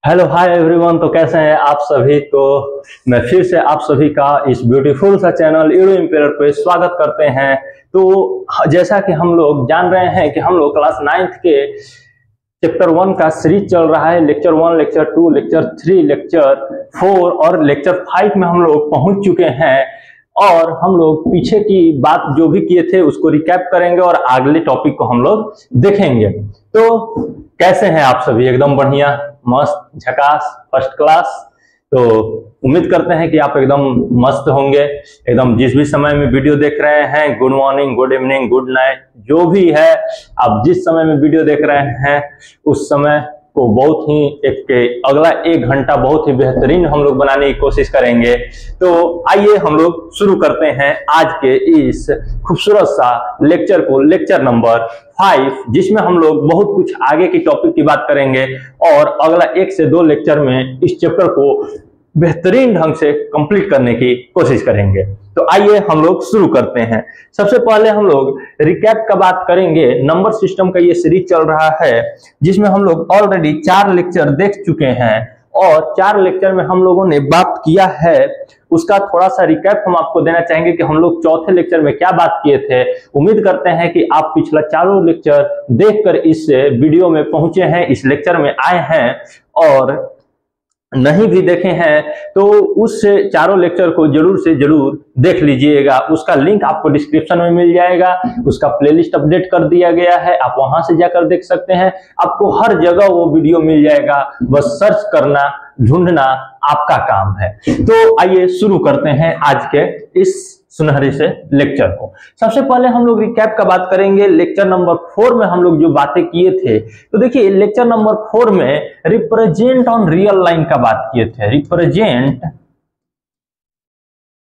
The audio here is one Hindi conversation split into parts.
Hello hi everyone. तो कैसे हैं आप सभी। तो मैं फिर से आप सभी का इस ब्यूटीफुल सा चैनल ईडू एम्पायर पे स्वागत करते हैं। तो जैसा कि हम लोग जान रहे हैं कि हम लोग क्लास 9th के चैप्टर 1 का सीरीज चल रहा है। लेक्चर 1, लेक्चर 2, लेक्चर 3, लेक्चर 4 और लेक्चर 5 में हम लोग पहुंच चुके हैं और हम लोग पीछे की बात जो भी किए थे उसको रिकैप करेंगे और अगले टॉपिक को हम लोग देखेंगे। तो कैसे हैं आप सभी। एकदम बढ़िया, मस्त, झकास, फर्स्ट क्लास। तो उम्मीद करते हैं कि आप एकदम मस्त होंगे। एकदम जिस भी समय में वीडियो देख रहे हैं, good morning, good evening, good night, जो भी है आप जिस समय में वीडियो देख रहे हैं उस समय को बहुत ही अगला 1 घंटा बहुत ही बेहतरीन हम लोग बनाने की कोशिश करेंगे। तो आइए हम लोग शुरू करते हैं आज के इस खूबसूरत सा लेक्चर को, लेक्चर नंबर 5, जिसमें हम लोग बहुत कुछ आगे की टॉपिक की बात करेंगे और अगला 1 से 2 लेक्चर में इस चैप्टर को बेहतरीन ढंग से कंप्लीट करने की कोशिश करेंगे। तो आइए हम लोग शुरू करते हैं। सबसे पहले हम लोग रिकैप का बात करेंगे। नंबर सिस्टम का ये सीरीज चल रहा है जिसमें हम लोग ऑलरेडी 4 लेक्चर देख चुके हैं और 4 लेक्चर में हम लोगों ने बात किया है उसका थोड़ा सा रिकैप हम आपको देना चाहेंगे कि हम लोग चौथे लेक्चर में क्या बात किए थे। उम्मीद करते हैं कि आप पिछला चारों लेक्चर देखकर इस वीडियो में पहुंचे हैं, इस लेक्चर में आए हैं, और नहीं भी देखे हैं तो उस चारों लेक्चर को जरूर से जरूर देख लीजिएगा। उसका लिंक आपको डिस्क्रिप्शन में मिल जाएगा। उसका प्लेलिस्ट अपडेट कर दिया गया है, आप वहां से जाकर देख सकते हैं। आपको हर जगह वो वीडियो मिल जाएगा, बस सर्च करना, ढूंढना आपका काम है। तो आइए शुरू करते हैं आज के इस सुनहरे से लेक्चर को। सबसे पहले हम लोग रिकैप का बात करेंगे। लेक्चर नंबर 4 में हम लोग जो बातें किए थे, तो देखिए लेक्चर नंबर 4 में रिप्रेजेंट ऑन रियल लाइन का बात किए थे। रिप्रेजेंट,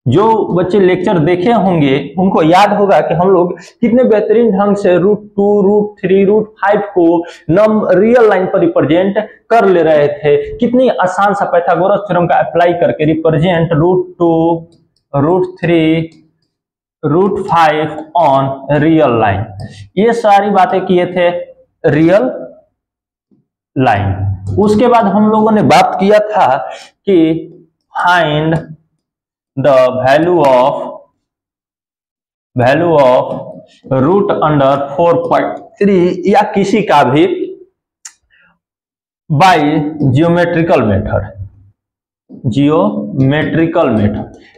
जो बच्चे लेक्चर देखे होंगे उनको याद होगा कि हम लोग कितने बेहतरीन ढंग से √2, √3, √5 को रियल लाइन पर रिप्रेजेंट कर ले रहे थे। कितनी आसान सा पाइथागोरस थ्योरम का अप्लाई करके रिप्रेजेंट √2, √3, √5 ऑन रियल लाइन, ये सारी बातें किए थे रियल लाइन। उसके बाद हम लोगों ने बात किया था कि find the value of root under 4.3 या किसी का भी by geometrical method.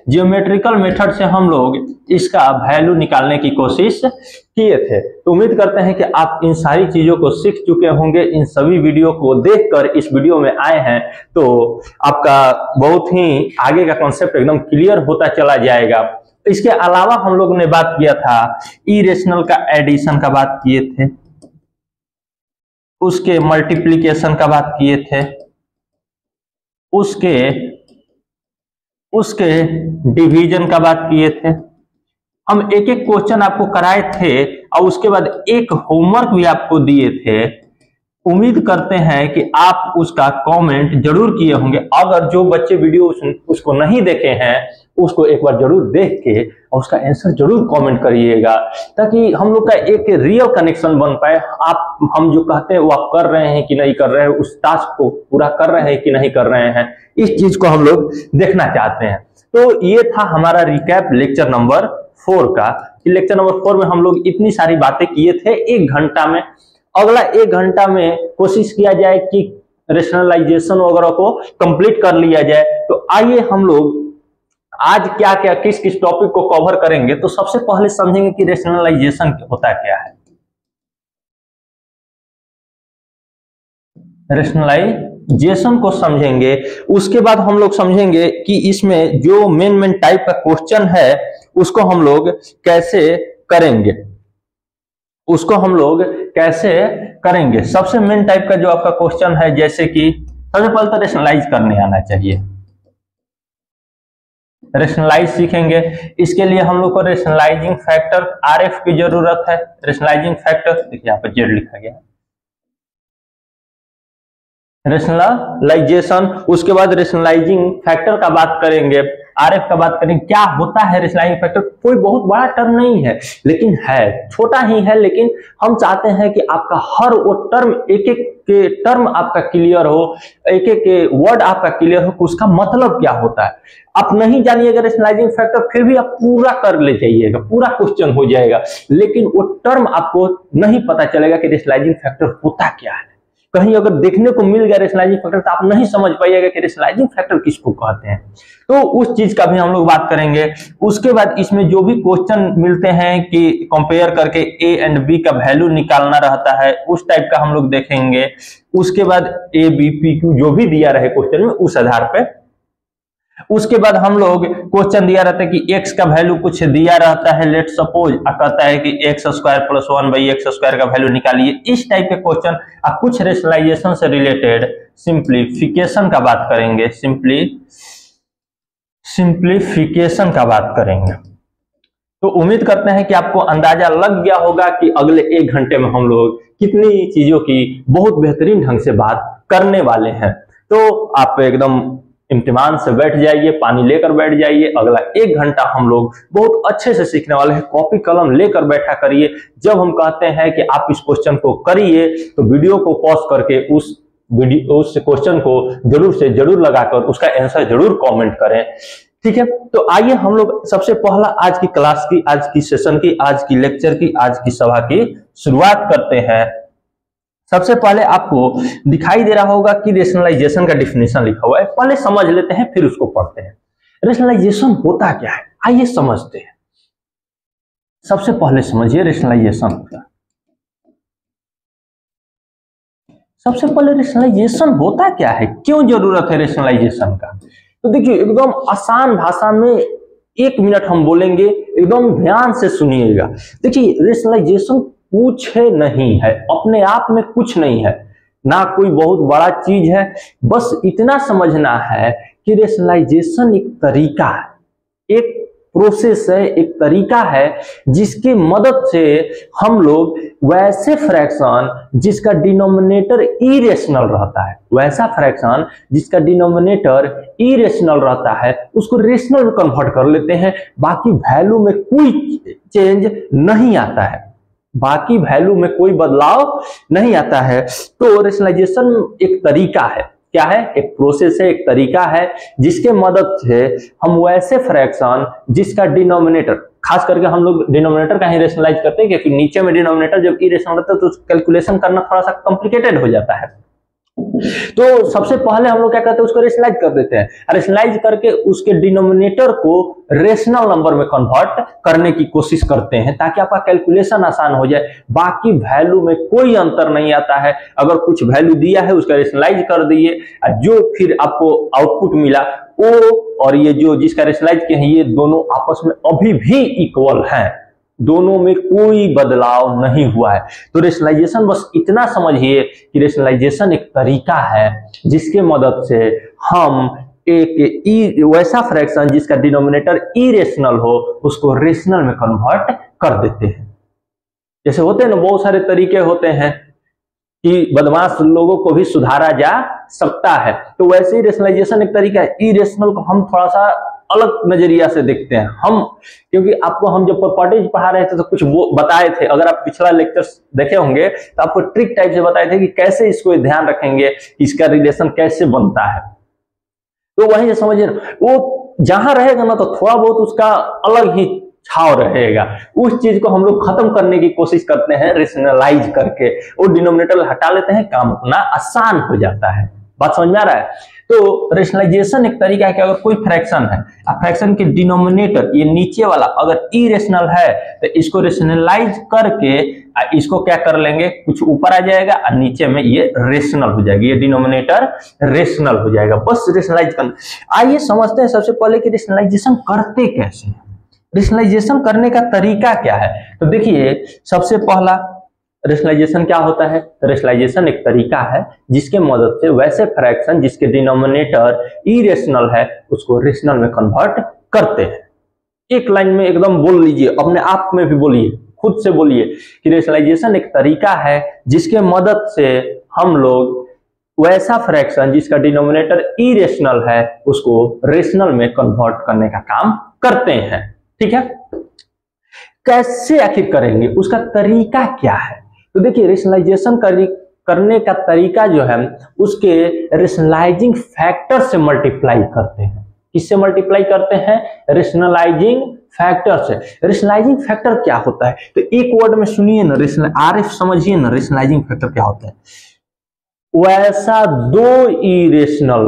Geometrical method से हम लोग इसका वैल्यू निकालने की कोशिश किए थे। तो उम्मीद करते हैं कि आप इन सारी चीजों को सीख चुके होंगे। इन सभी वीडियो को देखकर इस वीडियो में आए हैं तो आपका बहुत ही आगे का कॉन्सेप्ट एकदम क्लियर होता चला जाएगा। इसके अलावा हम लोग ने बात किया था इरेशनल का एडिशन का बात किए थे, उसके मल्टीप्लीकेशन का बात किए थे, उसके डिवीजन का बात किए थे। हम एक एक क्वेश्चन आपको कराए थे और उसके बाद एक होमवर्क भी आपको दिए थे। उम्मीद करते हैं कि आप उसका कमेंट जरूर किए होंगे। अगर जो बच्चे वीडियो उसको नहीं देखे हैं उसको एक बार जरूर देख के और उसका आंसर जरूर कमेंट करिएगा, ताकि हम लोग का एक रियल कनेक्शन बन पाए। हम जो कहते हैं वो आप कर रहे हैं कि नहीं कर रहे हैं, उस टास्क को पूरा कर रहे हैं कि नहीं कर रहे हैं, इस चीज को हम लोग देखना चाहते हैं। तो ये था हमारा रिकैप लेक्चर नंबर 4 का। लेक्चर नंबर 4 में हम लोग इतनी सारी बातें किए थे 1 घंटा में। अगला 1 घंटा में कोशिश किया जाए कि रेशनलाइजेशन वगैरह को कंप्लीट कर लिया जाए। तो आइए हम लोग आज क्या क्या किस किस टॉपिक को कवर करेंगे। तो सबसे पहले समझेंगे कि रेशनलाइजेशन होता क्या है। रेशनलाइजेशन को समझेंगे, उसके बाद हम लोग समझेंगे कि इसमें जो मेन टाइप का क्वेश्चन है उसको हम लोग कैसे करेंगे। सबसे मेन टाइप का जो आपका क्वेश्चन है, जैसे कि सबसे पहले तो रेशनलाइज करने आना चाहिए। रेशनलाइज सीखेंगे, इसके लिए हम लोग को रेशनलाइजिंग फैक्टर RF की जरूरत है। रेशनलाइजिंग फैक्टर देखिए यहाँ पर Z लिखा गया है। रेशनलाइजेशन, उसके बाद रेशनलाइजिंग फैक्टर का बात करेंगे, आरएफ का बात करेंगे। क्या होता है रेशनलाइजिंग फैक्टर? कोई बहुत बड़ा टर्म नहीं है, लेकिन है, छोटा ही है, लेकिन हम चाहते हैं कि आपका हर वो टर्म, एक एक के टर्म आपका क्लियर हो, एक एक के वर्ड आपका क्लियर हो, उसका मतलब क्या होता है। आप नहीं जानिएगा रेशनलाइजिंग फैक्टर, फिर भी आप पूरा कर ले जाइएगा, पूरा क्वेश्चन हो जाएगा, लेकिन वो टर्म आपको नहीं पता चलेगा कि रेशनलाइजिंग फैक्टर होता क्या है। कहीं अगर देखने को मिल गया रेशनलाइजिंग फैक्टर तो आप नहीं समझ पाइएगा कि रेशनलाइजिंग फैक्टर किसको कहते हैं। तो उस चीज का भी हम लोग बात करेंगे। उसके बाद इसमें जो भी क्वेश्चन मिलते हैं कि कंपेयर करके ए एंड बी का वैल्यू निकालना रहता है, उस टाइप का हम लोग देखेंगे। उसके बाद ए बी पी क्यू जो भी दिया रहे क्वेश्चन में उस आधार पे। उसके बाद हम लोग क्वेश्चन दिया रहता है कि x का वैल्यू कुछ दिया रहता है, लेट सपोज कहता है कि x square plus 1/x square का वैल्यू निकालिए। इस टाइप के क्वेश्चन कुछ रेशनलाइजेशन से रिलेटेड सिंप्लीफिकेशन का बात करेंगे, सिंप्लीफिकेशन का बात करेंगे। तो उम्मीद करते हैं कि आपको अंदाजा लग गया होगा कि अगले 1 घंटे में हम लोग कितनी चीजों की बहुत बेहतरीन ढंग से बात करने वाले हैं। तो आप एकदम इम्तिहान से बैठ जाइए, पानी लेकर बैठ जाइए। अगला 1 घंटा हम लोग बहुत अच्छे से सीखने वाले हैं। कॉपी कलम लेकर बैठा करिए। जब हम कहते हैं कि आप इस क्वेश्चन को करिए तो वीडियो को पॉज करके उस क्वेश्चन को जरूर से जरूर लगाकर उसका आंसर जरूर कमेंट करें, ठीक है। तो आइए हम लोग सबसे पहला आज की क्लास की, आज की सेशन की, आज की लेक्चर की, आज की सभा की शुरुआत करते हैं। सबसे पहले आपको दिखाई दे रहा होगा कि रेशनलाइजेशन का डिफिनेशन लिखा हुआ है। पहले समझ लेते हैं फिर उसको पढ़ते हैं। रेशनलाइजेशन होता क्या है, आइए समझते हैं। सबसे पहले समझिए रेशनलाइजेशन होता है। सबसे पहले रेशनलाइजेशन होता क्या है, क्यों जरूरत है रेशनलाइजेशन का। तो देखिए एकदम आसान भाषा में 1 मिनट हम बोलेंगे, एकदम ध्यान से सुनिएगा। देखिए रेशनलाइजेशन कुछ नहीं है, अपने आप में कुछ नहीं है, ना कोई बहुत बड़ा चीज है। बस इतना समझना है कि रेशनलाइजेशन एक तरीका है, एक प्रोसेस है, एक तरीका है जिसकी मदद से हम लोग वैसे फ्रैक्शन जिसका डिनोमिनेटर इरेशनल रहता है, वैसा फ्रैक्शन जिसका डिनोमिनेटर इरेशनल रहता है, उसको रेशनल में कन्वर्ट कर लेते हैं। बाकी वैल्यू में कोई चेंज नहीं आता है, बाकी वैल्यू में कोई बदलाव नहीं आता है। तो रेशनलाइजेशन एक तरीका है, क्या है, एक प्रोसेस है, एक तरीका है जिसके मदद से हम वैसे फ्रैक्शन जिसका डिनोमिनेटर, खास करके हम लोग डिनोमिनेटर का ही रेशनलाइज करते हैं क्योंकि नीचे में डिनोमिनेटर जब इरेशनल रहता है तो कैलकुलेशन करना थोड़ा सा कॉम्प्लिकेटेड हो जाता है। तो सबसे पहले हम लोग क्या करते हैं, उसको रेशनलाइज कर देते हैं। रेशनलाइज करके उसके डिनोमिनेटर को रेशनल नंबर में कन्वर्ट करने की कोशिश करते हैं ताकि आपका कैलकुलेशन आसान हो जाए। बाकी वैल्यू में कोई अंतर नहीं आता है। अगर कुछ वैल्यू दिया है उसका रेशनलाइज कर दिए, जो फिर आपको आउटपुट मिला वो और ये जो जिसका रेशनलाइज किया है ये दोनों आपस में अभी भी इक्वल हैं, दोनों में कोई बदलाव नहीं हुआ है। तो रेशनलाइजेशन बस इतना समझिए कि रेशनलाइजेशन एक तरीका है जिसके मदद से हम एक वैसा फ्रैक्शन जिसका डिनोमिनेटर इरेशनल हो उसको रेशनल में कन्वर्ट कर देते हैं। जैसे होते हैं ना, बहुत सारे तरीके होते हैं कि बदमाश लोगों को भी सुधारा जा सकता है, तो वैसे ही रेशनलाइजेशन एक तरीका है। इरेशनल को हम थोड़ा सा अलग नजरिया से देखते हैं हम, क्योंकि आपको हम जब प्रॉपर्टीज पढ़ा रहे थे तो कुछ वो बताए थे। अगर आप पिछला लेक्चर देखे होंगे तो आपको ट्रिक टाइप से बताए थे कि कैसे इसको ध्यान रखेंगे, इसका रिलेशन कैसे बनता है। तो वही समझिए ना, वो जहां रहेगा ना तो थोड़ा बहुत उसका अलग ही छाव रहेगा। उस चीज को हम लोग खत्म करने की कोशिश करते हैं रेशनलाइज करके, वो डिनोमिनेटर हटा लेते हैं, काम अपना आसान हो जाता है। बात समझ में आ रहा है। तो रेशनलाइजेशन एक तरीका है कि अगर कोई फ्रैक्शन है, फ्रैक्शन के डिनोमिनेटर ये नीचे वाला अगर इरेशनल है तो इसको रेशनलाइज करके इसको क्या कर लेंगे, कुछ ऊपर आ जाएगा और नीचे में ये रेशनल हो जाएगी, ये डिनोमिनेटर रेशनल हो जाएगा। बस रेशनलाइज करना। आइए समझते हैं सबसे पहले कि रेशनलाइजेशन करते कैसे हैं, रेशनलाइजेशन करने का तरीका क्या है। तो देखिए सबसे पहला रेशनलाइजेशन क्या होता है, तो रेशनलाइजेशन एक तरीका है जिसके मदद से वैसे फ्रैक्शन जिसके डिनोमिनेटर इरेशनल है उसको रेशनल में कन्वर्ट करते हैं। एक लाइन में एकदम बोल लीजिए, अपने आप में भी बोलिए, खुद से बोलिए कि रेशनलाइजेशन एक तरीका है जिसके मदद से हम लोग वैसा फ्रैक्शन जिसका डिनोमिनेटर इरेशनल है उसको रेशनल में कन्वर्ट करने का काम करते हैं। ठीक है, कैसे आखिर करेंगे, उसका तरीका क्या है? तो देखिए, रेशनलाइजेशन करने का तरीका जो है उसके रेशनलाइजिंग फैक्टर से मल्टीप्लाई करते हैं। किससे मल्टीप्लाई करते हैं? रेशनलाइजिंग फैक्टर से। रेशनलाइजिंग फैक्टर क्या होता है? तो एक वर्ड में सुनिए ना, आरएफ समझिए ना, रेशनलाइजिंग फैक्टर क्या होता है? वैसा दो इरेशनल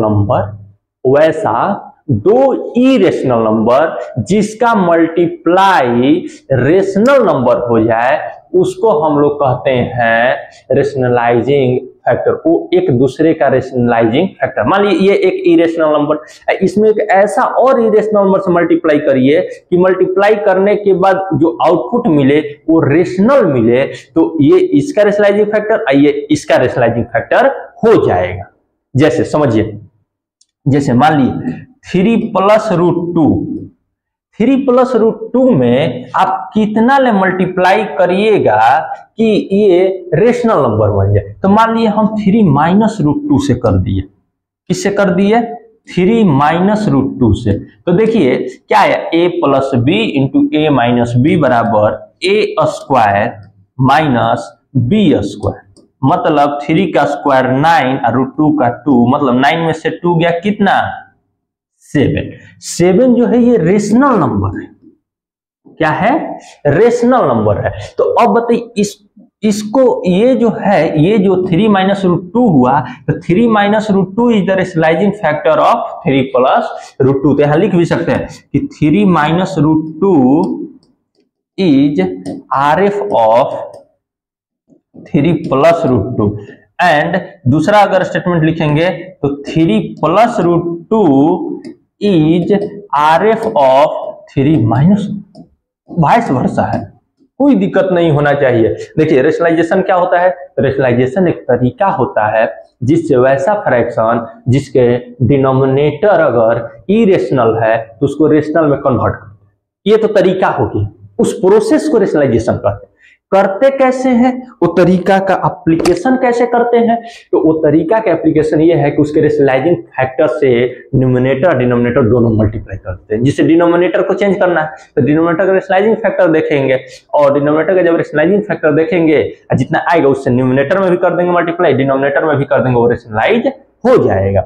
नंबर जिसका मल्टीप्लाई रेशनल नंबर हो जाए उसको हम लोग कहते हैं रेशनलाइजिंग फैक्टर। वो एक दूसरे का रेशनलाइजिंग फैक्टर। मान लीजिए ये एक इरेशनल नंबर, इसमें एक ऐसा और इरेशनल नंबर से मल्टीप्लाई करिए कि मल्टीप्लाई करने के बाद जो आउटपुट मिले वो रेशनल मिले, तो ये इसका रेशनलाइजिंग फैक्टर, ये इसका रेशनलाइजिंग फैक्टर हो जाएगा। जैसे समझिए, जैसे मान लीजिए 3+√2 में आप कितना ले मल्टीप्लाई करिएगा कि ये रेशनल नंबर बन जाए। तो मान लीजिए हम 3-√2 से कर दिए। किससे कर दिए? 3-√2 से। तो देखिए क्या है, a+b इंटू a-b बराबर a² माइनस b²। मतलब 3 का स्क्वायर 9 और √2 का 2, मतलब 9 में से 2 गया कितना? 7 जो है ये रेशनल नंबर है। क्या है? रेशनल नंबर है। तो अब बताइए इसको, ये जो है, ये जो 3-√2 हुआ, तो 3-√2 is the rationalising factor of 3+√2। तो यहां लिख भी सकते हैं कि 3-√2 इज RF ऑफ 3+√2। एंड दूसरा अगर स्टेटमेंट लिखेंगे तो 3+√2 is RF of 3- vice versa है। कोई दिक्कत नहीं होना चाहिए। देखिए रेशनलाइजेशन क्या होता है? रेशनलाइजेशन एक तरीका होता है जिससे वैसा फ्रैक्शन जिसके डिनोमिनेटर अगर इरेशनल है तो उसको रेशनल में कन्वर्ट करते हैं। ये तो तरीका हो गया, उस प्रोसेस को रेशनलाइजेशन कहते हैं। करते कैसे हैं, वो तरीका का एप्लीकेशन कैसे करते हैं? तो वो तरीका का एप्लीकेशन ये है कि उसके रेशनलाइजिंग फैक्टर से न्यूमरेटर डिनोमिनेटर दोनों मल्टीप्लाई करते हैं। जिससे डिनोमिनेटर को चेंज करना है तो डिनोमिनेटर का रेशनलाइजिंग फैक्टर देखेंगे, और डिनोमिनेटर का जब रेशनलाइजिंग फैक्टर देखेंगे जितना आएगा उससे न्यूमरेटर में भी कर देंगे मल्टीप्लाई, डिनोमिनेटर में भी कर देंगे, वो रेशनलाइज हो जाएगा।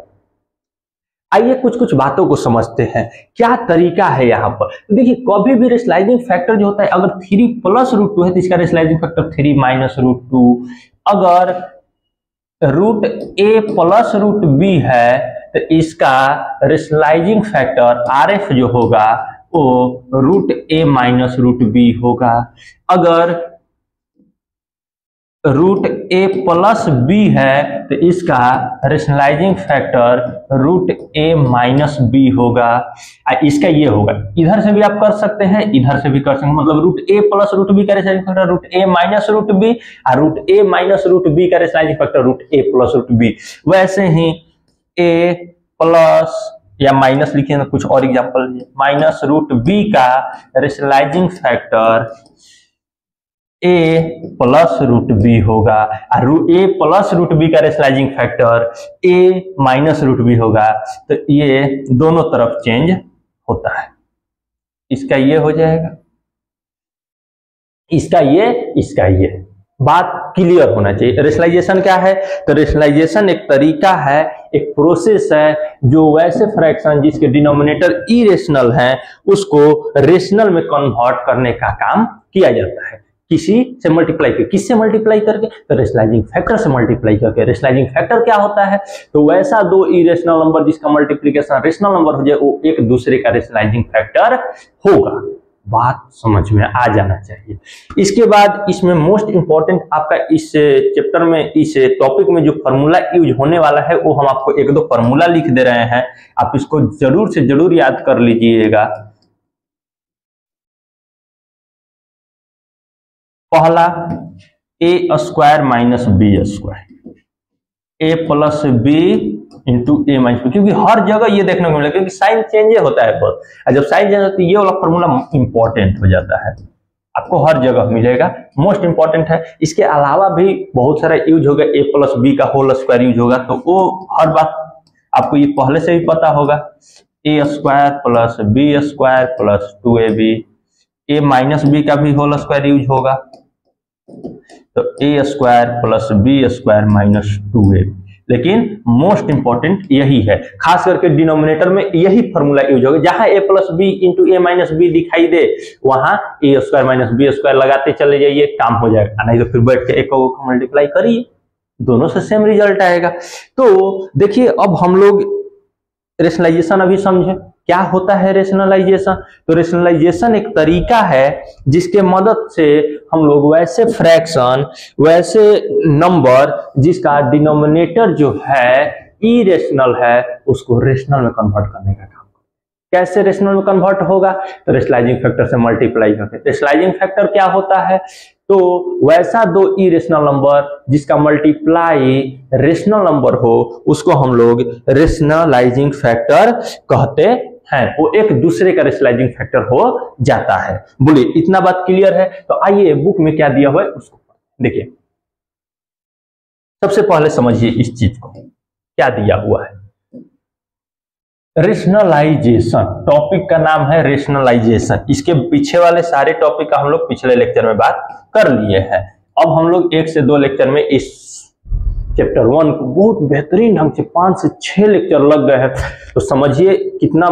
आइए कुछ कुछ बातों को समझते हैं, क्या तरीका है यहाँ पर। देखिए कभी भी रेशनलाइजिंग फैक्टर जो होता है, अगर 3+√2 है तो इसका रेशनलाइजिंग फैक्टर 3-√2। अगर √a+√b है तो इसका रेशनलाइजिंग फैक्टर RF जो होगा वो √a-√b होगा। अगर √a+b है तो इसका रेशनलाइजिंग फैक्टर √a-b होगा। इसका ये होगा, इधर से भी आप कर सकते हैं, इधर से भी कर सकते हैं। मतलब √a+√b का रेशनलाइजिंग फैक्टर √a-√b और √a-√b का रेशनलाइजिंग फैक्टर √a+√b। वैसे ही a प्लस या माइनस लिखिए ना, कुछ और एग्जांपल -√b का रेशनलाइजिंग फैक्टर a+√b होगा, और a+√b का रेशनलाइजिंग फैक्टर a-√b होगा। तो ये दोनों तरफ चेंज होता है। इसका ये हो जाएगा, इसका ये। बात क्लियर होना चाहिए। रेशनलाइजेशन क्या है? तो रेशनलाइजेशन एक तरीका है, एक प्रोसेस है जो वैसे फ्रैक्शन जिसके डिनोमिनेटर इरेशनल है उसको रेशनल में कन्वर्ट करने का काम किया जाता है। किसी से मल्टीप्लाई करके, किससे मल्टीप्लाई करके? तो रेशनलाइजिंग फैक्टर से मल्टीप्लाई करके। रेशनलाइजिंग फैक्टर क्या होता है? तो वैसा दो इरेशनल नंबर जिसका मल्टीप्लिकेशन रेशनल नंबर हो जाए वो एक दूसरे का रेशनलाइजिंग फैक्टर होगा। बात समझ में आ जाना चाहिए। इसके बाद इसमें मोस्ट इंपॉर्टेंट आपका इस चैप्टर में, इस टॉपिक में जो फॉर्मूला यूज होने वाला है वो हम आपको 1-2 फॉर्मूला लिख दे रहे हैं, आप इसको जरूर से जरूर याद कर लीजिएगा। पहला a² - b², a+b into a-b, क्योंकि हर जगह ये देखने को मिलेगा क्योंकि साइन चेंज होता है बस, और जब साइन चेंज होता है ये वाला फॉर्मूला इंपॉर्टेंट हो जाता है। आपको हर जगह मिलेगा, मोस्ट इंपॉर्टेंट है। इसके अलावा भी बहुत सारा यूज होगा, a प्लस बी का होल स्क्वायर यूज होगा, तो वो हर बात आपको ये पहले से भी पता होगा। a square plus B square plus 2ab, a minus B का भी होल स्क्वायर यूज होगा, तो a square plus B square minus 2ab। लेकिन मोस्ट इंपॉर्टेंट यही है, खास करके डिनोमिनेटर में यही फॉर्मूला यूज होगा। जहां a plus B into A minus B दिखाई दे, वहां a square minus B square लगाते चले जाइए, काम हो जाएगा। नहीं तो फिर बैठ के एक को मल्टीप्लाई करिए, दोनों से सेम रिजल्ट आएगा। तो देखिए अब हम लोग रेशनलाइजेशन अभी समझे, क्या होता है रेशनलाइजेशन। तो रेशनलाइजेशन एक तरीका है जिसके मदद से हम लोग वैसे फ्रैक्शन, वैसे नंबर जिसका डिनोमिनेटर जो है इरेशनल है, उसको रेशनल में कन्वर्ट करने का काम। कैसे रेशनल में कन्वर्ट होगा, तो रेशनलाइजिंग फैक्टर से मल्टीप्लाई करके। रेशनलाइजिंग फैक्टर क्या होता है, तो वैसा दो इरेशनल नंबर जिसका मल्टीप्लाई रेशनल नंबर हो, उसको हम लोग रेशनलाइजिंग फैक्टर कहते हैं। वो एक दूसरे का रेशनलाइजिंग फैक्टर हो जाता है। बोलिए इतना बात क्लियर है। तो आइए बुक में क्या दिया हुआ है उसको देखिए। सबसे पहले समझिए इस चीज को, क्या दिया हुआ है। रेशनलाइजेशन, टॉपिक का नाम है रेशनलाइजेशन। इसके पीछे वाले सारे टॉपिक का हम लोग पिछले लेक्चर में बात कर लिए हैं। अब हम लोग 1 से 2 लेक्चर में इस चैप्टर 1 को बहुत बेहतरीन ढंग से 5 से 6 लेक्चर लग गए हैं। तो समझिए कितना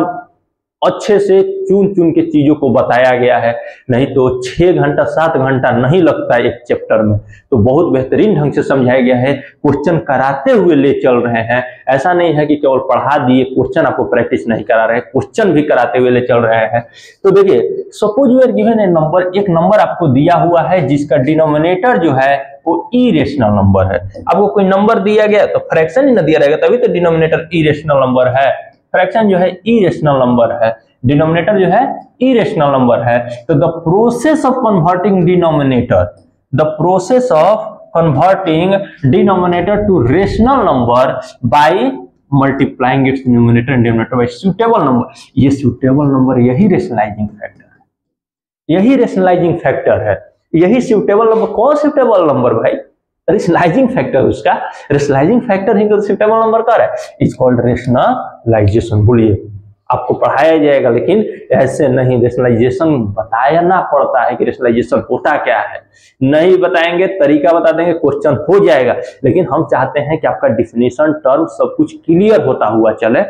अच्छे से चुन चुन के चीजों को बताया गया है। नहीं तो 6 घंटा 7 घंटा नहीं लगता है एक चैप्टर में। तो बहुत बेहतरीन ढंग से समझाया गया है, क्वेश्चन कराते हुए ले चल रहे हैं। ऐसा नहीं है कि केवल पढ़ा दिए, क्वेश्चन आपको प्रैक्टिस नहीं करा रहे, क्वेश्चन भी कराते हुए ले चल रहे हैं। तो देखिए suppose we are given a number, एक नंबर आपको दिया हुआ है जिसका डिनोमिनेटर जो है वो इरेशनल नंबर है। आपको कोई नंबर दिया गया तो फ्रैक्शन ही ना दिया रहेगा, तभी तो डिनोमिनेटर इरेशनल नंबर है। फ्रैक्शन जो है इरेशनल नंबर है, डिनोमिनेटर जो है इरेशनल नंबर है। तो the process of converting denominator, the process of converting denominator to rational number by multiplying its numerator and denominator by suitable number. ये सूटेबल नंबर यही रेशनलाइजिंग फैक्टर है, यही रेशनलाइजिंग फैक्टर है, यही सूटेबल नंबर। कौन सूटेबल नंबर भाई? रेशनलाइजिंग फैक्टर उसका, रेशनलाइजिंग फैक्टर ही तो सूटेबल नंबर का है। It's called rationalisation. बोलिए आपको पढ़ाया जाएगा, लेकिन ऐसे नहीं, रेशनलाइजेशन बताना पड़ता है कि रेशनलाइजेशन होता क्या है। नहीं बताएंगे, तरीका बता देंगे, क्वेश्चन हो जाएगा। लेकिन हम चाहते हैं कि आपका डिफिनेशन, टर्म सब कुछ क्लियर होता हुआ चले।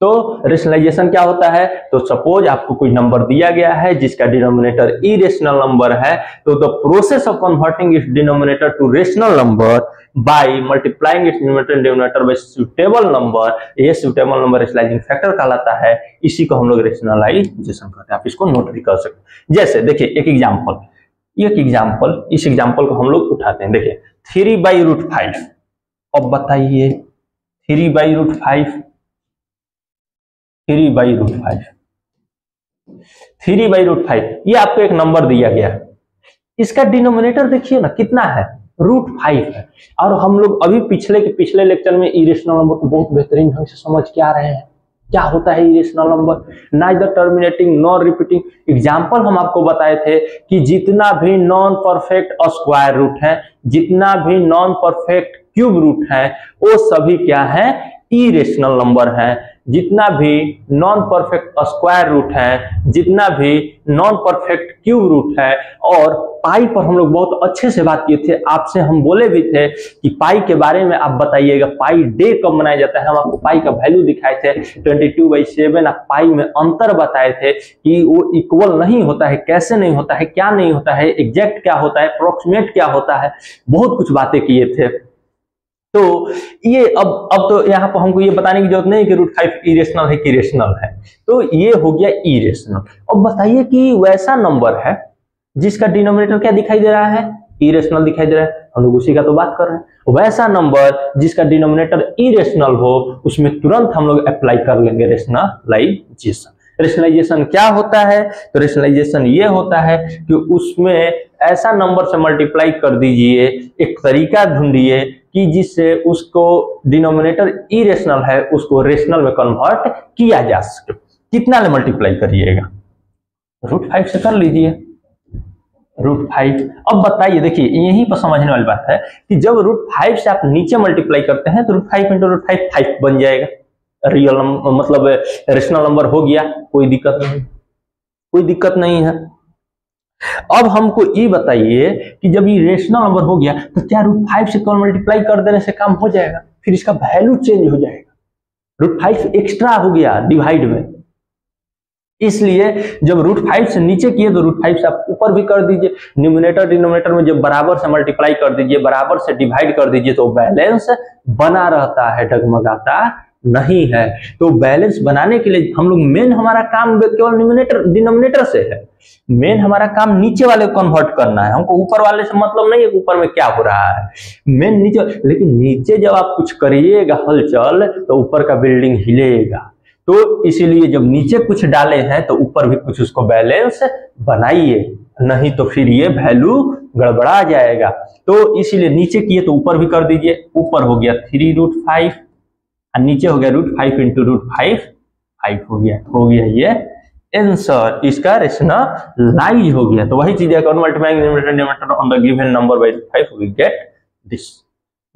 तो रेशनलाइजेशन क्या होता है, तो सपोज आपको कोई नंबर दिया गया है जिसका डिनोमिनेटर इरेशनल नंबर है, तो the process of converting its denominator to rational number by multiplying its numerator and denominator by suitable number, ये सूटेबल नंबर रेशनलाइजिंग फैक्टर कहलाता है। इसी को हम लोग रेशनलाइजेशन कहते हैं। आप इसको नोट भी कर सकते हैं। जैसे देखिए एक एग्जांपल, इस एग्जांपल को हम लोग उठाते हैं। देखिए 3/√5। अब बताइए 3/√5, 3/√5 ये आपको एक नंबर दिया गया है। इसका डिनोमिनेटर देखिए ना कितना है, √5 है। और हम लोग अभी पिछले लेक्चर में इरेशनल नंबर को बहुत बेहतरीन ढंग से समझ के आ रहे हैं। क्या होता है irrational number, neither terminating non repeating. Example हम आपको बताए थे कि जितना भी नॉन परफेक्ट स्क्वायर रूट है, जितना भी नॉन परफेक्ट क्यूब रूट है, वो सभी क्या है, इरेशनल नंबर है। जितना भी नॉन परफेक्ट स्क्वायर रूट है, जितना भी नॉन परफेक्ट क्यूब रूट है। और पाई पर हम लोग बहुत अच्छे से बात किए थे, आपसे हम बोले भी थे कि पाई के बारे में आप बताइएगा, पाई डे कब मनाया जाता है। हम आपको पाई का वैल्यू दिखाए थे 22/7। आप पाई में अंतर बताए थे कि वो इक्वल नहीं होता है, कैसे नहीं होता है, क्या नहीं होता है, एग्जैक्ट क्या होता है, अप्रोक्सीमेट क्या होता है, बहुत कुछ बातें किए थे। तो ये अब तो यहाँ पर हमको ये बताने की जरूरत नहीं कि √5 इरेशनल है कि रेशनल है। तो ये हो गया इरेशनल। अब बताइए कि वैसा नंबर है जिसका डिनोमिनेटर क्या दिखाई दे रहा है, इरेशनल दिखाई दे रहा है। हम लोग उसी का तो बात कर रहे हैं। वैसा नंबर जिसका डिनोमिनेटर इरेशनल हो, उसमें तुरंत हम लोग अप्लाई कर लेंगे रेशनलाइजेशन। रेशनलाइजेशन क्या होता है, तो रेशनलाइजेशन ये होता है कि उसमें ऐसा नंबर से मल्टीप्लाई कर दीजिए, एक तरीका ढूंढिए कि जिससे उसको डिनोमिनेटर इरेशनल है उसको रेशनल में कन्वर्ट किया जा सके। कितना ले मल्टीप्लाई करिएगा, √5 से कर लीजिए। √5। अब बताइए, देखिए यहीं पर समझने वाली बात है कि जब √5 से आप नीचे मल्टीप्लाई करते हैं तो √5 × √5 5 बन जाएगा। रियल नंबर मतलब रेशनल नंबर हो गया, कोई दिक्कत नहीं, कोई दिक्कत नहीं है। अब हमको ये बताइए कि जब ये रेशनल नंबर हो गया तो क्या √5 से केवल मल्टीप्लाई कर देने से काम हो जाएगा? फिर इसका वैल्यू चेंज हो जाएगा। √5 एक्स्ट्रा हो गया डिवाइड में, इसलिए जब √5 से नीचे किए तो √5 से आप ऊपर भी कर दीजिए। न्यूमरेटर डिनोमिनेटर में जब बराबर से मल्टीप्लाई कर दीजिए, बराबर से डिवाइड कर दीजिए तो बैलेंस बना रहता है, डगमगाता नहीं है। तो बैलेंस बनाने के लिए हम लोग मेन हमारा काम केवल न्यूमरेटर डिनोमिनेटर से है, मेन हमारा काम नीचे वाले को कन्वर्ट करना है। हमको ऊपर वाले से मतलब नहीं है ऊपर में क्या हो रहा है, मेन नीचे। लेकिन नीचे जब आप कुछ करिएगा हलचल तो ऊपर का बिल्डिंग हिलेगा, तो इसीलिए जब नीचे कुछ डाले हैं तो ऊपर भी कुछ उसको बैलेंस बनाइए, नहीं तो फिर ये वैल्यू गड़बड़ा जाएगा। तो इसीलिए नीचे किए तो ऊपर भी कर दीजिए। ऊपर हो गया 3√5 और नीचे हो गया √5 × √5 5 हो गया ये आंसर, इसका रेशनलाइज हो गया। तो वही चीज है, multiplying numerator on the given number by 5 we get this.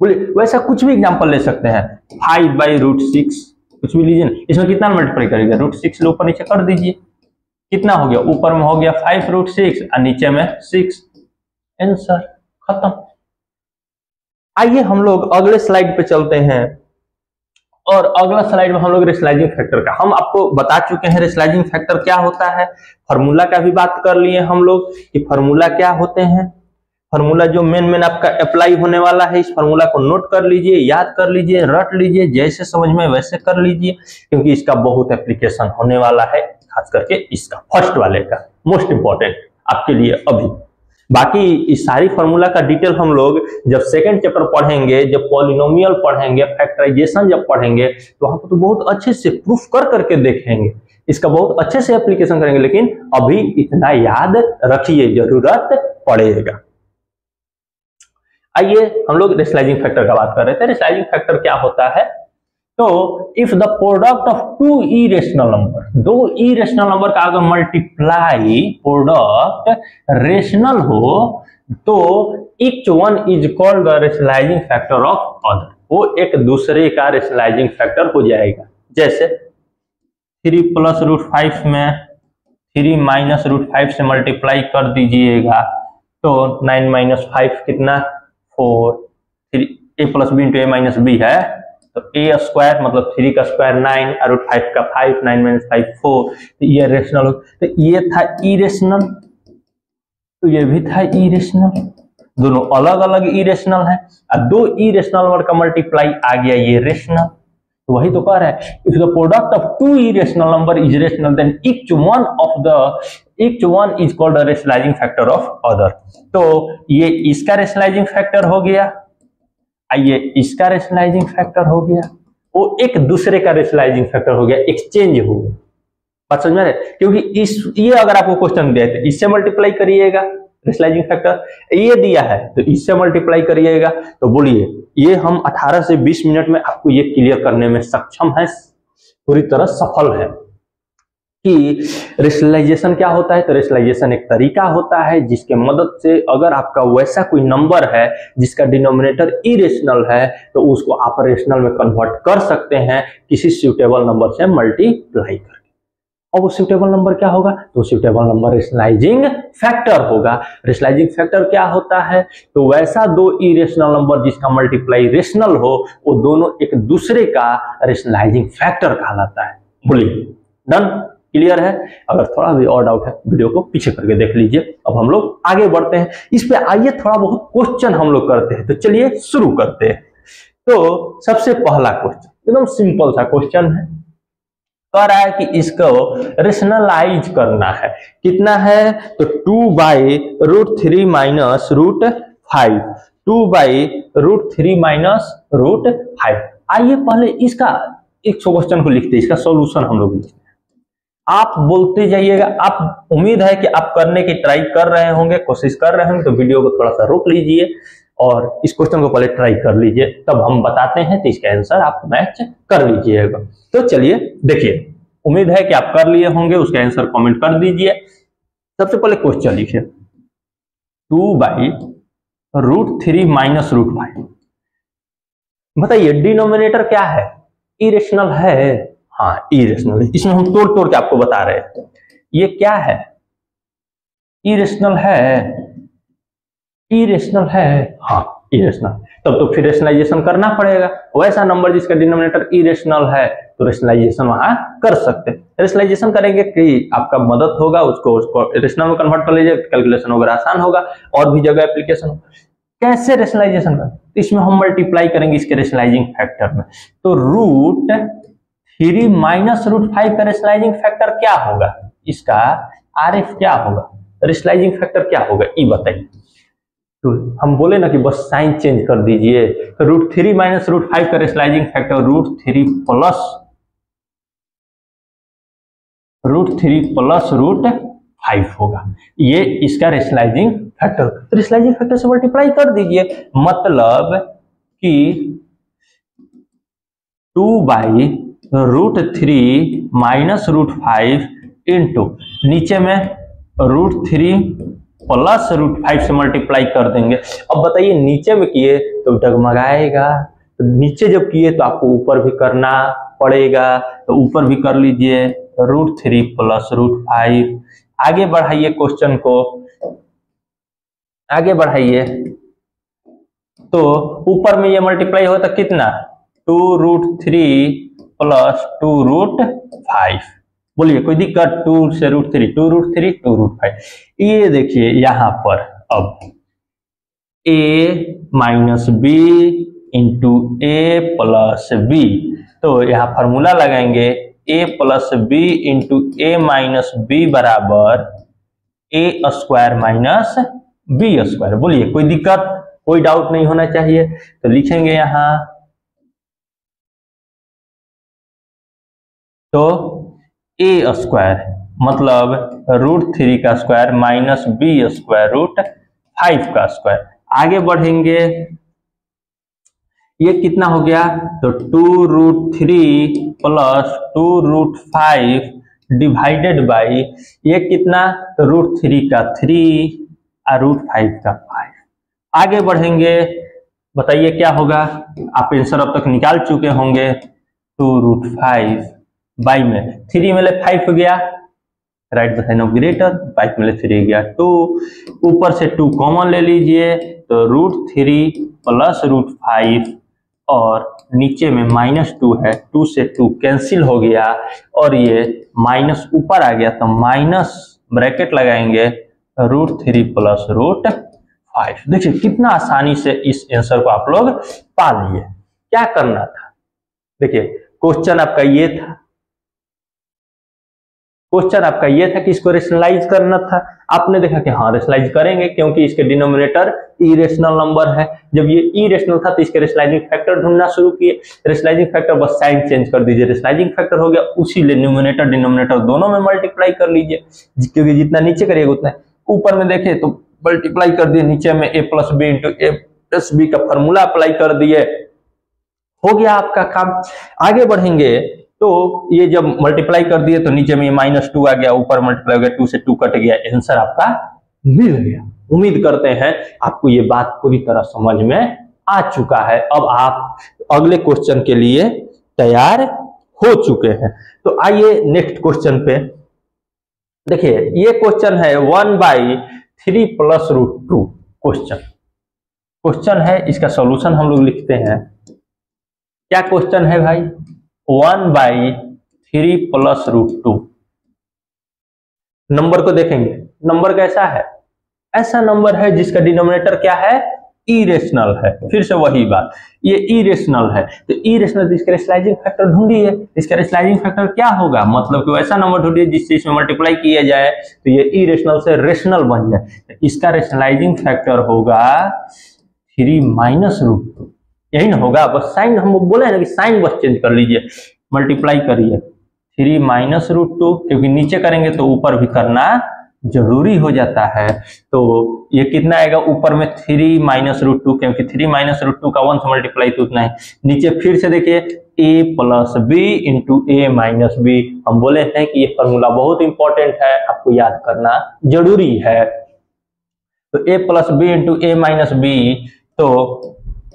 बोलिए वैसा कुछ भी एग्जांपल ले सकते हैं, 5/√6 कुछ भी लीजिए। इसमें कितना मल्टीप्लाई करेगा? √6 ऊपर नीचे कर दीजिए, कितना हो गया? ऊपर में हो गया 5√6 और नीचे में 6, आंसर खत्म। आइए हम लोग अगले स्लाइड पे चलते हैं, और अगला स्लाइड में हम लोग रेशनलाइजिंग फैक्टर का, हम आपको बता चुके हैं रेशनलाइजिंग फैक्टर क्या होता है। फार्मूला का भी बात कर लिए हम लोग कि फार्मूला क्या होते हैं। फार्मूला जो मेन आपका अप्लाई होने वाला है, इस फार्मूला को नोट कर लीजिए, याद कर लीजिए, रट लीजिए, जैसे समझ में वैसे कर लीजिए, क्योंकि इसका बहुत एप्लीकेशन होने वाला है, खास करके इसका फर्स्ट वाले का मोस्ट इंपॉर्टेंट आपके लिए अभी। बाकी इस सारी फार्मूला का डिटेल हम लोग जब सेकंड चैप्टर पढ़ेंगे, जब पॉलिनोमियल पढ़ेंगे, फैक्टराइजेशन जब पढ़ेंगे, तो वहां पर तो बहुत अच्छे से प्रूफ कर करके देखेंगे, इसका बहुत अच्छे से एप्लीकेशन करेंगे। लेकिन अभी इतना याद रखिए, जरूरत पड़ेगा। आइए हम लोग रेशनलाइजिंग फैक्टर का बात कर रहे थे। रेशनलाइजिंग फैक्टर क्या होता है? तो if the product of 2 irrational number, 2 irrational number का अगर मल्टीप्लाई प्रोडक्ट रेशनल हो तो each one is called the rationalising factor of other, वो एक दूसरे का रेशनलाइजिंग फैक्टर हो जाएगा। जैसे 3 + √5 में 3 - √5 से मल्टीप्लाई कर दीजिएगा तो 9 - 5 कितना 4, a + b × a - b है तो a² मतलब 3 का स्क्वायर 9 और √5 का 5, 9 - 5 4, तो ये रेशनल हो। तो ये था इरेशनल, तो ये भी था इरेशनल, दोनों अलग अलग इरेशनल है। और 2 इरेशनल नंबर का मल्टीप्लाई आ गया ये रेशनल। तो वही तो कह रहा है, if the product of 2 irrational number is rational then each one is called a rationalising factor of other. तो ये इसका रेशनलाइजिंग फैक्टर हो गया, ये इसका रेशनलाइजिंग फैक्टर हो गया, वो एक दूसरे का रेशनलाइजिंग फैक्टर हो गया, एक्सचेंज हो गया। बात समझ में आ रहा है? क्योंकि ये अगर आपको क्वेश्चन दिया है तो इससे मल्टीप्लाई करिएगा रेशनलाइजिंग फैक्टर, ये दिया है तो इससे मल्टीप्लाई करिएगा। तो बोलिए ये हम 18 से 20 मिनट में आपको ये क्लियर करने में सक्षम है, पूरी तरह सफल है कि रेशनलाइजेशन क्या होता है। तो रेशनलाइजेशन एक तरीका होता है जिसके मदद से अगर आपका वैसा कोई नंबर है जिसका डिनोमिनेटर इरेशनल है तो उसको आप रेशनल में कन्वर्ट कर सकते हैं किसी सूटेबल नंबर से मल्टीप्लाई करके। और वो सूटेबल नंबर क्या होगा? तो सूटेबल नंबर रेशनलाइजिंग फैक्टर होगा। रेशनलाइजिंग फैक्टर क्या होता है? तो वैसा 2 इरेशनल नंबर जिसका मल्टीप्लाई रेशनल हो, वो दोनों एक दूसरे का रेशनलाइजिंग फैक्टर कहलाता है। बोलिए डन, क्लियर है? अगर थोड़ा भी और डाउट है वीडियो को पीछे करके देख लीजिए। अब हम लोग आगे बढ़ते हैं, इस पे आइए थोड़ा बहुत क्वेश्चन हम लोग करते हैं। तो चलिए शुरू करते हैं। तो सबसे पहला क्वेश्चन एकदम सिंपल सा क्वेश्चन है, कह रहा है कि इसको रेशनलाइज करना है। कितना है? तो 2/√3 - √5, 2/√3 - √5। आइए पहले इसका एक क्वेश्चन को लिखते हैं, इसका सॉल्यूशन हम लोग लिखते हैं। आप बोलते जाइएगा, आप उम्मीद है कि आप करने की ट्राई कर रहे होंगे, कोशिश कर रहे होंगे, तो वीडियो को थोड़ा सा रोक लीजिए और इस क्वेश्चन को पहले ट्राई कर लीजिए, तब हम बताते हैं तो इसका आंसर आप मैच कर लीजिएगा। तो चलिए देखिए, उम्मीद है कि आप कर लिए होंगे, उसका आंसर कमेंट कर दीजिए। सबसे पहले क्वेश्चन लिखिए, 2/√3 माइनस √5। बताइए डिनोमिनेटर क्या है? इरेशनल है। हाँ इरेशनल है, इसमें हम तोड़ तोड़ के आपको बता रहे हैं। ये क्या है? इरेशनल है। इरेशनल है, हाँ इरेशनल। तब तो फिर रेशनलाइजेशन करना पड़ेगा। वैसा नंबर जिसका डिनोमिनेटर इरेशनल है तो रेशनलाइजेशन वहां कर सकते हैं। रेशनलाइजेशन करेंगे कि आपका मदद होगा, उसको रेशनल में कन्वर्ट कर लीजिए, कैलकुलेशन वगैरह आसान होगा, और भी जगह एप्लीकेशन। कैसे रेशनलाइजेशन करें? तो इसमें हम मल्टीप्लाई करेंगे इसके रेशनलाइजिंग फैक्टर में। तो √3 माइनस √5 का रेशनलाइजिंग फैक्टर क्या होगा? इसका RF क्या होगा? रेशनलाइजिंग फैक्टर क्या होगा ये बताइए। तो हम बोले ना कि बस साइन चेंज कर दीजिए। तो √3 माइनस √5 का रेशनलाइजिंग फैक्टर √3 प्लस √5 होगा। ये इसका रेशनलाइजिंग फैक्टर। तो रेशनलाइजिंग फैक्टर से मल्टीप्लाई कर दीजिए, मतलब कि 2/√3 माइनस √5 इंटू नीचे में √3 प्लस √5 से मल्टीप्लाई कर देंगे। अब बताइए नीचे में किए तो डगमगाएगा, तो नीचे जब किए तो आपको ऊपर भी करना पड़ेगा, तो ऊपर भी कर लीजिए √3 प्लस √5। आगे बढ़ाइए क्वेश्चन को, आगे बढ़ाइए। तो ऊपर में ये मल्टीप्लाई होता कितना? 2√3 प्लस 2√5। बोलिए कोई दिक्कत? 2 से √3, 2√3, 2√5। ये देखिए यहां पर अब a minus B into A plus B, तो यहां फॉर्मूला लगाएंगे a plus B into A minus B बराबर a² माइनस b²। बोलिए कोई दिक्कत? कोई डाउट नहीं होना चाहिए। तो लिखेंगे यहां, तो a² मतलब √3 का स्क्वायर माइनस b² √5 का स्क्वायर। आगे बढ़ेंगे, ये कितना हो गया? तो 2√3 प्लस 2√5 डिवाइडेड बाई ये कितना? तो √3 का 3 और √5 का 5। आगे बढ़ेंगे, बताइए क्या होगा? आप आंसर अब तक निकाल चुके होंगे। 2√5 बाई में 3 में ले 5 गया, right the sign of greater, 5 में ले 3 गया 2, ऊपर से 2 कॉमन ले लीजिए, तो √3 प्लस √5 और नीचे में -2 है, 2 से 2 कैंसिल हो गया और ये माइनस ऊपर आ गया, तो माइनस ब्रैकेट लगाएंगे √3 प्लस √5। देखिए कितना आसानी से इस आंसर को आप लोग पा लिए। क्या करना था? देखिए क्वेश्चन आपका ये था, क्वेश्चन आपका ये था कि इसको रेशनलाइज करना था। आपने देखा कि हाँ रेशनलाइज करेंगे क्योंकि इसके डिनोमिनेटर इरेशनल नंबर है। जब ये इरेशनल था तो इसके रेशनलाइजिंग फैक्टर ढूंढना शुरू किए। रेशनलाइजिंग फैक्टर बस साइन चेंज कर दीजिए, रेशनलाइजिंग फैक्टर हो गया, उसी न्यूमिनेटर डिनोमिनेटर दोनों में मल्टीप्लाई कर लीजिए, क्योंकि जितना नीचे करिएगा उतना। ऊपर में देखे तो मल्टीप्लाई कर दिए, नीचे में a plus B into A plus B का फॉर्मूला अप्लाई कर दिए, हो गया आपका काम। आगे बढ़ेंगे तो ये जब मल्टीप्लाई कर दिए तो नीचे में -2 आ गया, ऊपर मल्टीप्लाई हो गया, 2 से 2 कट गया, आंसर आपका मिल गया। उम्मीद करते हैं आपको ये बात पूरी तरह समझ में आ चुका है। अब आप अगले क्वेश्चन के लिए तैयार हो चुके हैं। तो आइए नेक्स्ट क्वेश्चन पे देखिए, ये क्वेश्चन है 1/3 प्लस √2 क्वेश्चन है। इसका सॉल्यूशन हम लोग लिखते हैं। क्या क्वेश्चन है भाई? 1/3 प्लस √2। नंबर को देखेंगे, नंबर कैसा है? ऐसा नंबर है जिसका डिनोमिनेटर क्या है? इरेशनल है। फिर से वही बात, ये इरेशनल है, तो इरेशनल इसका रेशनलाइजिंग फैक्टर ढूंढिए। इसका रेशनलाइजिंग फैक्टर क्या होगा? मतलब कि वैसा नंबर ढूंढिए जिससे इसमें मल्टीप्लाई किया जाए तो ये इरेशनल से रेशनल बन जाए। तो इसका रेशनलाइजिंग फैक्टर होगा 3 माइनस √2, यही ना होगा। बस साइन हम बोले हैं ना कि साइन बस चेंज कर लीजिए, मल्टीप्लाई करिए 3 माइनस √2, क्योंकि नीचे करेंगे तो ऊपर भी करना जरूरी हो जाता है। तो ये कितना आएगा? ऊपर में 3 माइनस √2, क्योंकि 3 माइनस √2 का 1 से मल्टीप्लाई तो उतना है। नीचे फिर से देखिए a plus B into A minus B. हम बोले हैं कि ये फॉर्मूला बहुत इंपॉर्टेंट है, आपको याद करना जरूरी है। तो a plus B into A minus B, तो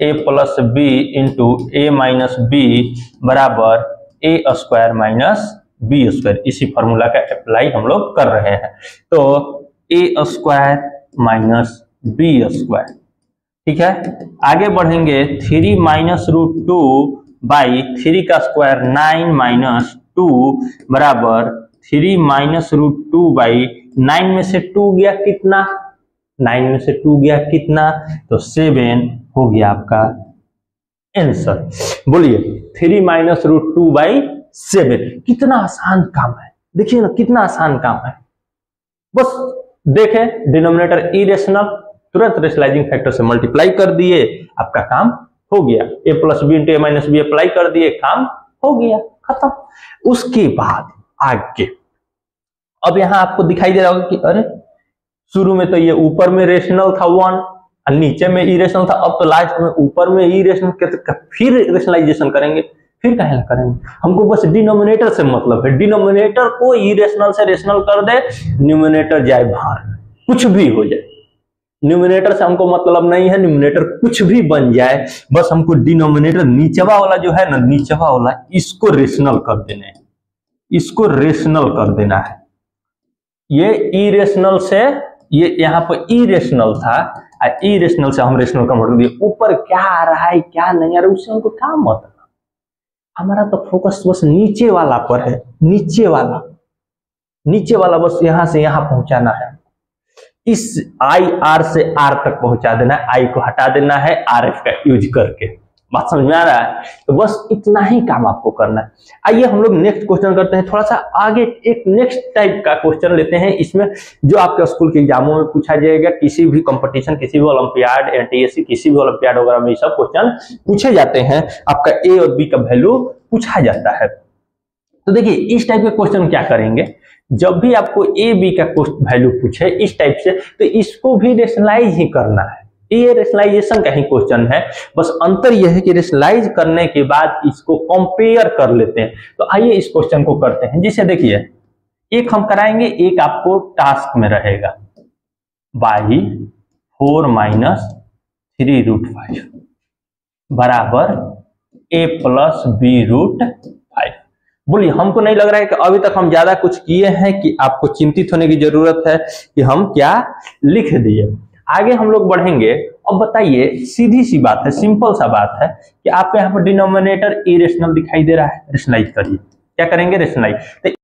a plus B into A minus B बराबर A square minus B square. इसी फॉर्मूला का अप्लाई हम लोग कर रहे हैं। तो A square minus B square, ठीक है। आगे बढ़ेंगे, 3 माइनस रूट टू बाई 3 का स्क्वायर 9 माइनस 2 बराबर 3 माइनस रूट टू बाई 9 में से 2 गया कितना, 9 में से 2 गया कितना, तो 7 हो गया आपका आंसर। बोलिए 3 माइनस रूट टू बाई 7, कितना आसान काम है, देखिए ना कितना आसान काम है। बस देखें डिनोमिनेटर इरेशनल, तुरंत रेशनलाइजिंग फैक्टर से मल्टीप्लाई कर दिए, आपका काम हो गया। ए plus B into A minus B apply कर दिए, काम हो गया, खत्म। उसके बाद आगे, अब यहां आपको दिखाई दे रहा होगा कि अरे शुरू में तो ये ऊपर में रेशनल था 1 और नीचे में इरेशनल था, अब तो लास्ट में ऊपर में इरेशनल, फिर रेशनलाइजेशन करेंगे, फिर कहें करेंगे, हमको बस डिनोमिनेटर से मतलब है। डिनोमिनेटर को इरेशनल से रेशनल कर दे, न्यूमिनेटर जाए बाहर, कुछ भी हो जाए, न्यूमिनेटर से हमको मतलब नहीं है, न्यूमिनेटर कुछ भी बन जाए, बस हमको डिनोमिनेटर नीचवा वाला जो है ना, नीचवा वाला इसको रेशनल कर देना है, इसको रेशनल कर देना है। ये इरेशनल से, ये यहाँ पर इरेशनल था, इरेशनल से हम रेशनल कन्वर्ट कर दिए। ऊपर क्या आ रहा है क्या नहीं आ रहा है उससे हमको क्या मतलब, हमारा तो फोकस बस नीचे वाला पर है, नीचे वाला, नीचे वाला बस यहां से यहां पहुंचाना है। इस आई आर से आर तक पहुंचा देना है, आई को हटा देना है आर एफ का यूज करके। बात समझ में आ रहा है? तो बस इतना ही काम आपको करना है। आइए हम लोग नेक्स्ट क्वेश्चन करते हैं, थोड़ा सा आगे एक नेक्स्ट टाइप का क्वेश्चन लेते हैं। इसमें जो आपके स्कूल के एग्जामों में पूछा जाएगा, किसी भी कंपटीशन, किसी भी ओलंपियाड, एनटीएससी, किसी भी ओलंपियाड वगैरह में सब क्वेश्चन पूछे जाते हैं। आपका ए और बी का वैल्यू पूछा जाता है। तो देखिए इस टाइप के क्वेश्चन क्या करेंगे, जब भी आपको ए बी का वैल्यू पूछे इस टाइप से, तो इसको भी रेशनलाइज ही करना है। ये रेशनलाइजेशन का ही क्वेश्चन है, बस अंतर यह है कि रेशनलाइज करने के बाद इसको कंपेयर कर लेते हैं। तो आइए इस क्वेश्चन को करते हैं। जैसे देखिए, एक हम कराएंगे, एक आपको टास्क में रहेगा, बाई 4 माइनस 3 रूट 5 बराबर ए प्लस बी रूट 5। बोलिए, हमको नहीं लग रहा है कि अभी तक हम ज्यादा कुछ किए हैं कि आपको चिंतित होने की जरूरत है कि हम क्या लिख दिए। आगे हम लोग बढ़ेंगे। अब बताइए, सीधी सी बात है, सिंपल सा बात है कि आपको यहाँ पर डिनोमिनेटर इरेशनल दिखाई दे रहा है, रेशनलाइज करिए। क्या करेंगे? रेशनलाइज।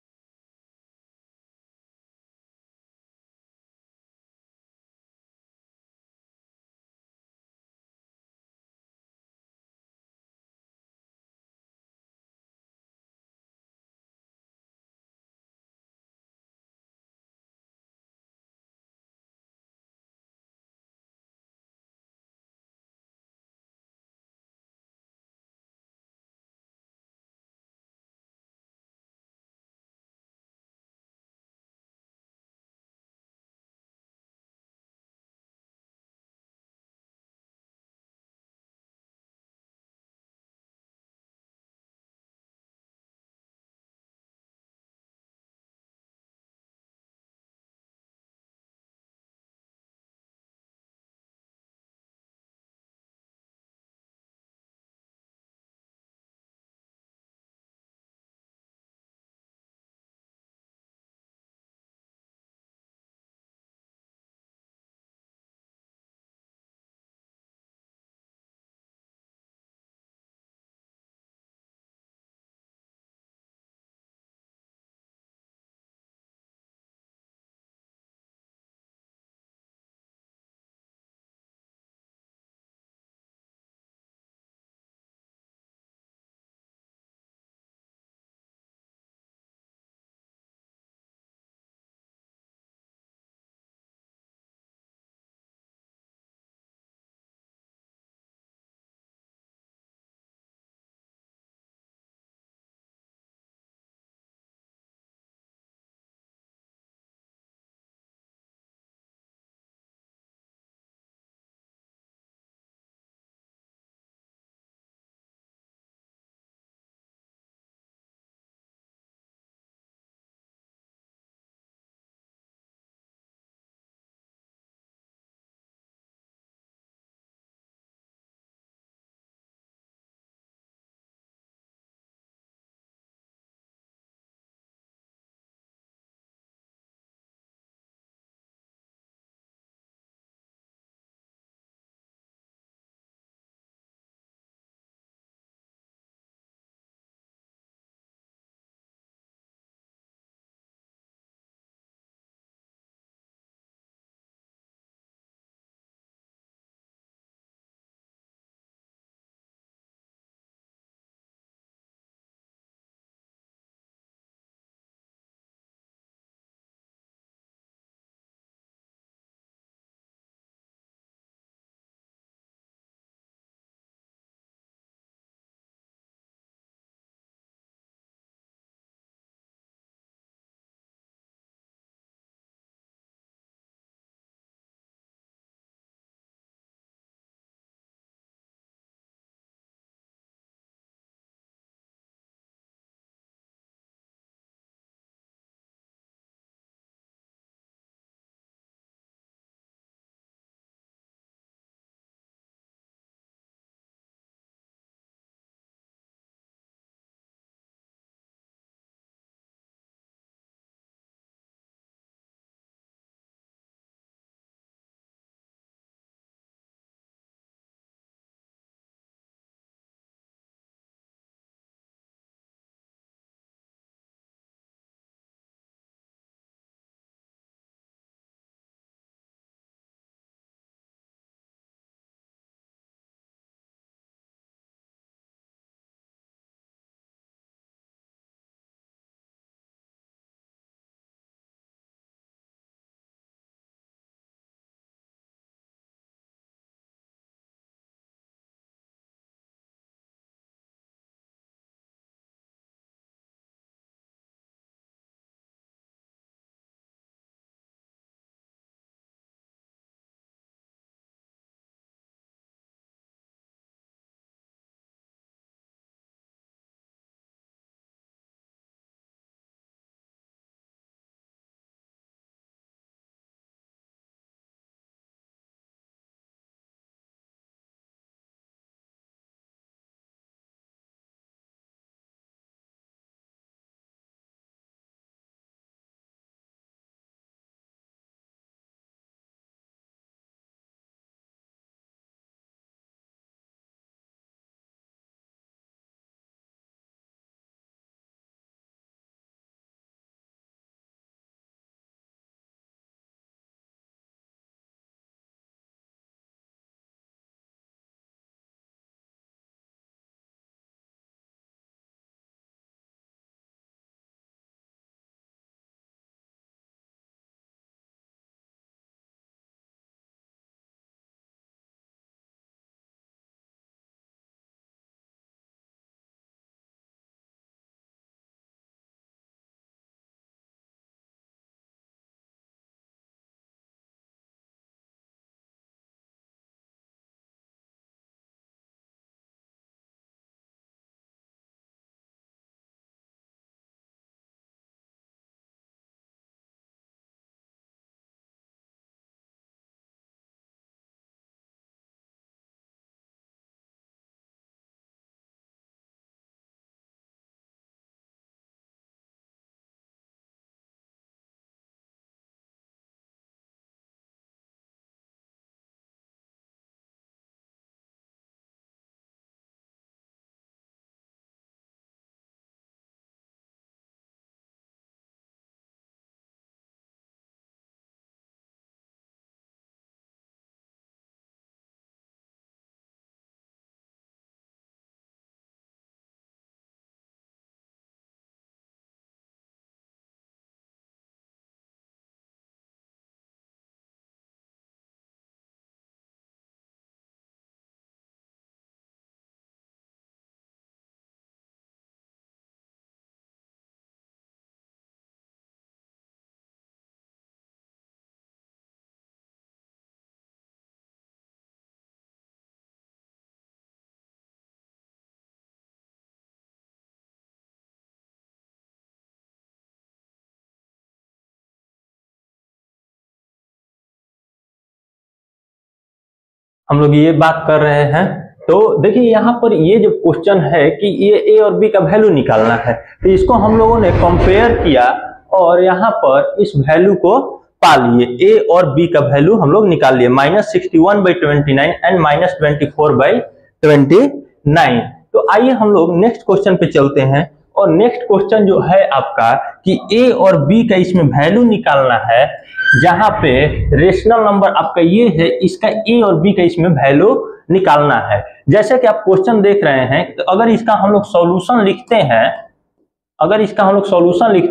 हम लोग ये बात कर रहे हैं। तो देखिए यहाँ पर ये जो क्वेश्चन है कि ये ए और बी का वैल्यू निकालना है, तो इसको हम लोगों ने कंपेयर किया और यहाँ पर इस वैल्यू को पा लिए, ए और बी का वैल्यू हम लोग निकाल लिए, -61/29 एंड -24/29। तो आइए हम लोग नेक्स्ट क्वेश्चन पे चलते हैं। और नेक्स्ट क्वेश्चन जो है आपका कि ए और बी का इसमें वैल्यू निकालना है, जहां पे रेशनल नंबर आपका ये है, इसका ए और बी का इसमें वैल्यू निकालना है। जैसे कि आप क्वेश्चन देख रहे हैं, तो अगर इसका हम लोग सॉल्यूशन लिखते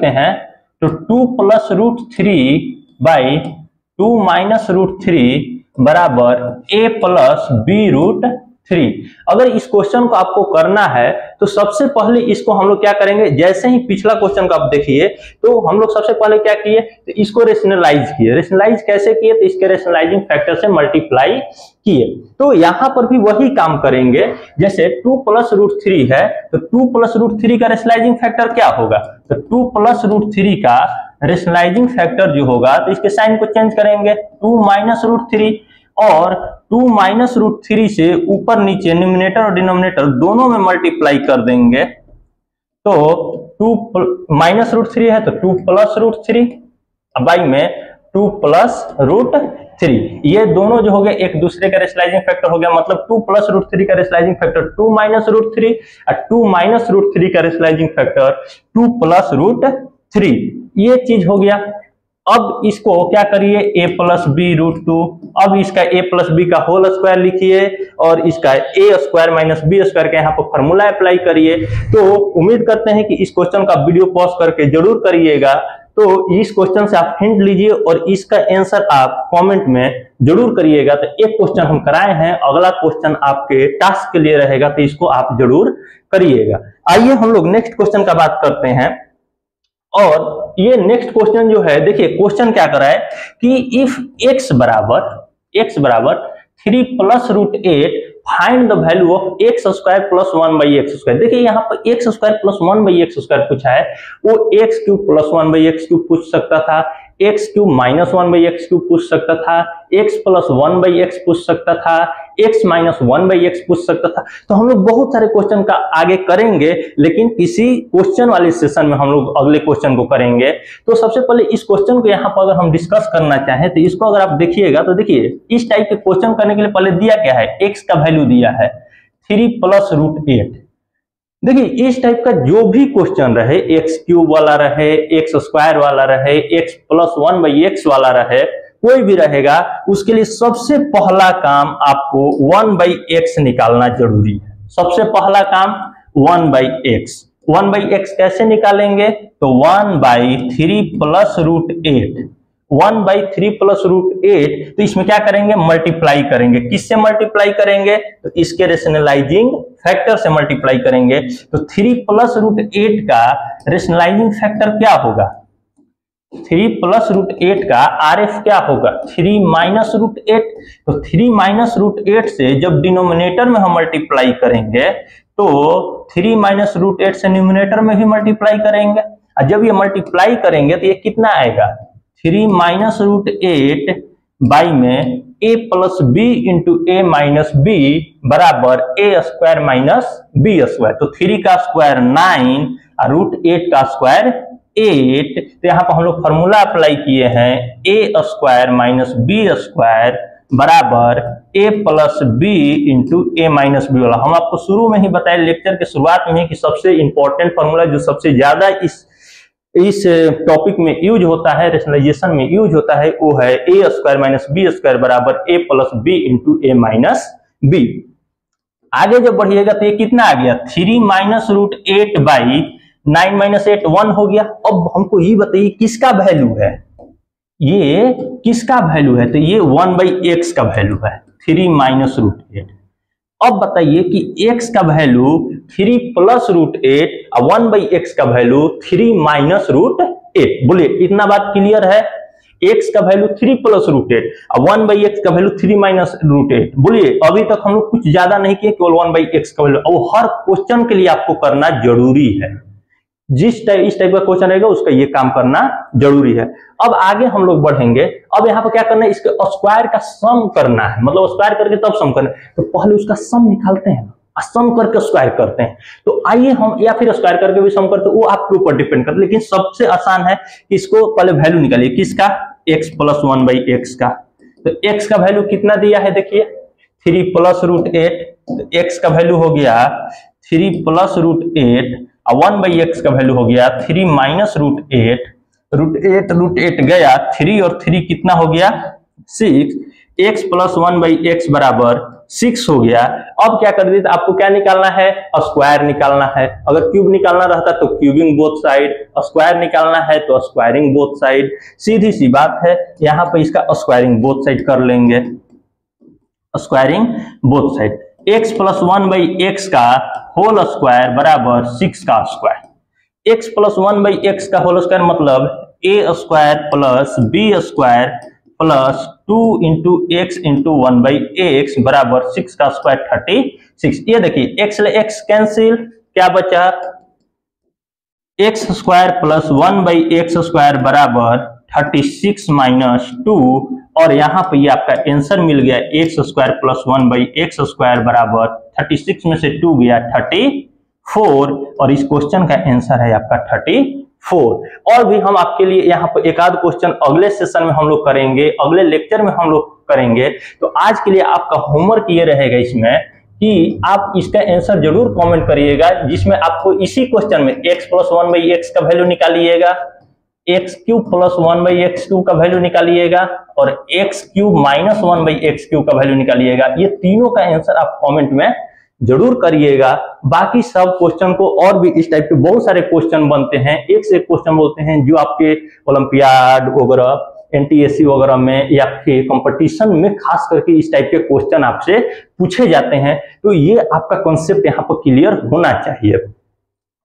हैं, तो 2 + √3/2 - √3 बराबर a + b√3। अगर इस क्वेश्चन को आपको करना है तो सबसे पहले इसको हम लोग क्या करेंगे, जैसे ही पिछला क्वेश्चन को आप देखिए तो हम लोग सबसे पहले क्या किए, तो इसको रेशनलाइज किए। रेशनलाइज कैसे किए, तो इसके रेशनलाइजिंग फैक्टर से मल्टीप्लाई किए। तो यहां पर भी वही काम करेंगे, जैसे 2 + √3 है, तो 2 + √3 का रेशनलाइजिंग फैक्टर क्या होगा, तो 2 + √3 का रेशनलाइजिंग फैक्टर जो होगा, तो इसके साइन को चेंज करेंगे, 2 - √3, और 2 - √3 से ऊपर नीचे न्यूमरेटर और डिनोमिनेटर दोनों में मल्टीप्लाई कर देंगे। तो 2 -√3 है तो 2 + √3 बाई में 2 + √3, ये दोनों जो हो गए एक दूसरे का रेशनलाइजिंग फैक्टर हो गया। मतलब 2 + √3 का रेशनलाइजिंग फैक्टर 2 - √3 और 2 - √3 का रेशनलाइजिंग फैक्टर 2 + √3, ये चीज हो गया। अब इसको क्या करिए, a + b√2, अब इसका a + b का होल स्क्वायर लिखिए और इसका a² - b² का यहाँ पर फॉर्मूला अप्लाई करिए। तो उम्मीद करते हैं कि इस क्वेश्चन का वीडियो पॉज करके जरूर करिएगा। तो इस क्वेश्चन से आप हिंट लीजिए और इसका आंसर आप कमेंट में जरूर करिएगा। तो एक क्वेश्चन हम कराए हैं, अगला क्वेश्चन आपके टास्क के लिए रहेगा, तो इसको आप जरूर करिएगा। आइए हम लोग नेक्स्ट क्वेश्चन का बात करते हैं। और ये नेक्स्ट क्वेश्चन जो है, देखिए क्वेश्चन क्या करा है कि इफ x बराबर 3 + √8 find the value of x² + 1/x²। देखिए यहाँ पर x² + 1/x² पूछा है, वो x³ + 1/x³ पूछ सकता था, x³ - 1/x³ पूछ सकता था, x + 1/x पूछ सकता था, x - 1/x पूछ सकता था। तो हम लोग बहुत सारे क्वेश्चन का आगे करेंगे, लेकिन किसी क्वेश्चन वाले सेशन में हम लोग अगले क्वेश्चन को करेंगे। तो सबसे पहले इस क्वेश्चन को यहाँ पर अगर हम डिस्कस करना चाहें, तो इसको अगर आप देखिएगा तो देखिए इस टाइप के क्वेश्चन करने के लिए पहले दिया क्या है, x का वैल्यू दिया है 3 + √8। देखिए इस टाइप का जो भी क्वेश्चन रहे, x³ वाला रहे, x² वाला रहे, x + 1/x वाला रहे, कोई भी रहेगा, उसके लिए सबसे पहला काम आपको 1/x निकालना जरूरी है। सबसे पहला काम 1/x। 1/x कैसे निकालेंगे, तो 1/3 + √8। 1/3 + √8, तो इसमें क्या करेंगे, मल्टीप्लाई करेंगे। किससे मल्टीप्लाई करेंगे, तो इसके रेशनलाइजिंग फैक्टर से मल्टीप्लाई करेंगे। तो 3 + √8 का रेशनलाइजिंग फैक्टर क्या होगा, 3 + √8 का RF क्या होगा, 3 - √8। तो 3 - √8 से जब डिनोमिनेटर में हम मल्टीप्लाई करेंगे, तो 3 - √8 से न्यूमरेटर में भी मल्टीप्लाई करेंगे, और जब ये मल्टीप्लाई करेंगे तो ये कितना आएगा, 3 - √8 बाई में a + b × a - b बराबर a² - b²। तो 3 का स्क्वायर 9 और √8 का स्क्वायर 8। तो यहाँ पर हम लोग फॉर्मूला अप्लाई किए हैं, a² - b² बराबर a + b × a - b वाला। हम आपको शुरू में ही बताए, लेक्चर के शुरुआत में, कि सबसे इंपॉर्टेंट फॉर्मूला जो सबसे ज्यादा इस टॉपिक में यूज होता है, रेशनलाइजेशन में यूज होता है, वो है a² - b² बराबर a + b × a - b। आगे जब बढ़िएगा तो ये कितना आ गया, 3 - √8 बाई 9 - 8 1 हो गया। अब हमको ये बताइए किसका वैल्यू है, ये किसका वैल्यू है, तो ये 1/x का वैल्यू है, 3 - √8। अब बताइए कि x का वैल्यू 3 + √8 और 1/x का वैल्यू 3 - √8। बोलिए इतना बात क्लियर है, x का वैल्यू 3 + √8 और 1/x का वैल्यू 3 - √8। बोलिए अभी तक हम लोग कुछ ज्यादा नहीं किए, केवल 1/x का वैल्यू। और हर क्वेश्चन के लिए आपको करना जरूरी है, इस टाइप का क्वेश्चन रहेगा उसका ये काम करना जरूरी है। अब आगे हम लोग बढ़ेंगे। अब यहाँ पर क्या करना है, इसके स्क्वायर का सम करना है, मतलब स्क्वायर करके तब सम करना है। तो पहले उसका सम निकालते हैं, सम करके स्क्वायर करते हैं। तो आइए हम, या फिर स्क्वायर करके भी सम करते हैं, वो आपके ऊपर डिपेंड करता है, लेकिन सबसे आसान है इसको पहले वैल्यू निकालिए किसका, x + 1/x का। तो x का वैल्यू कितना दिया है, देखिए 3 + √8। तो x का वैल्यू हो गया 3 + √8 और 1/x का वैल्यू हो गया 3 - √8। √8 गया, 3 और 3 कितना हो गया 6। x + 1/x बराबर 6 हो गया। अब क्या कर दिया, आपको क्या निकालना है, स्क्वायर निकालना है। अगर क्यूब निकालना रहता तो क्यूबिंग बोथ साइड, स्क्वायर निकालना है तो स्क्वायरिंग बोथ साइड। सीधी सी बात है, यहाँ पे इसका स्क्वायरिंग बोथ साइड कर लेंगे, squaring both side. x + 1/x का होल स्क्वायर बराबर 6 का स्क्वायर। x + 1/x का होल स्क्वायर मतलब a² + b² plus 2 × x × 1/x बराबर 6 का स्क्वायर 36। ये देखिए x ले x कैंसिल, क्या बचा, x² + 1/x² बराबर 36 - 2। और यहाँ पे ये आपका आंसर मिल गया, x² + 1/x² बराबर 36 में से 2 गया 34, और इस क्वेश्चन का आंसर है आपका 34। और भी हम आपके लिए यहाँ पर एक आध क्वेश्चन अगले सेशन में हम लोग करेंगे, अगले लेक्चर में हम लोग करेंगे। तो आज के लिए आपका होमवर्क ये रहेगा इसमें कि आप इसका आंसर जरूर कमेंट करिएगा, जिसमें आपको इसी क्वेश्चन में x + 1/x का वैल्यू निकालिएगा, x³ + 1/x³ का वैल्यू निकालिएगा और x³ - 1/x³ का वैल्यू निकालिएगा। ये तीनों का आंसर आप कमेंट में जरूर करिएगा। बाकी सब क्वेश्चन को, और भी इस टाइप के बहुत सारे क्वेश्चन बनते हैं, एक से एक क्वेश्चन बोलते हैं जो आपके ओलंपियाड वगैरह, NTSC वगैरह में या फिर कंपटीशन में खास करके इस टाइप के क्वेश्चन आपसे पूछे जाते हैं। तो ये आपका कॉन्सेप्ट यहाँ पर क्लियर होना चाहिए।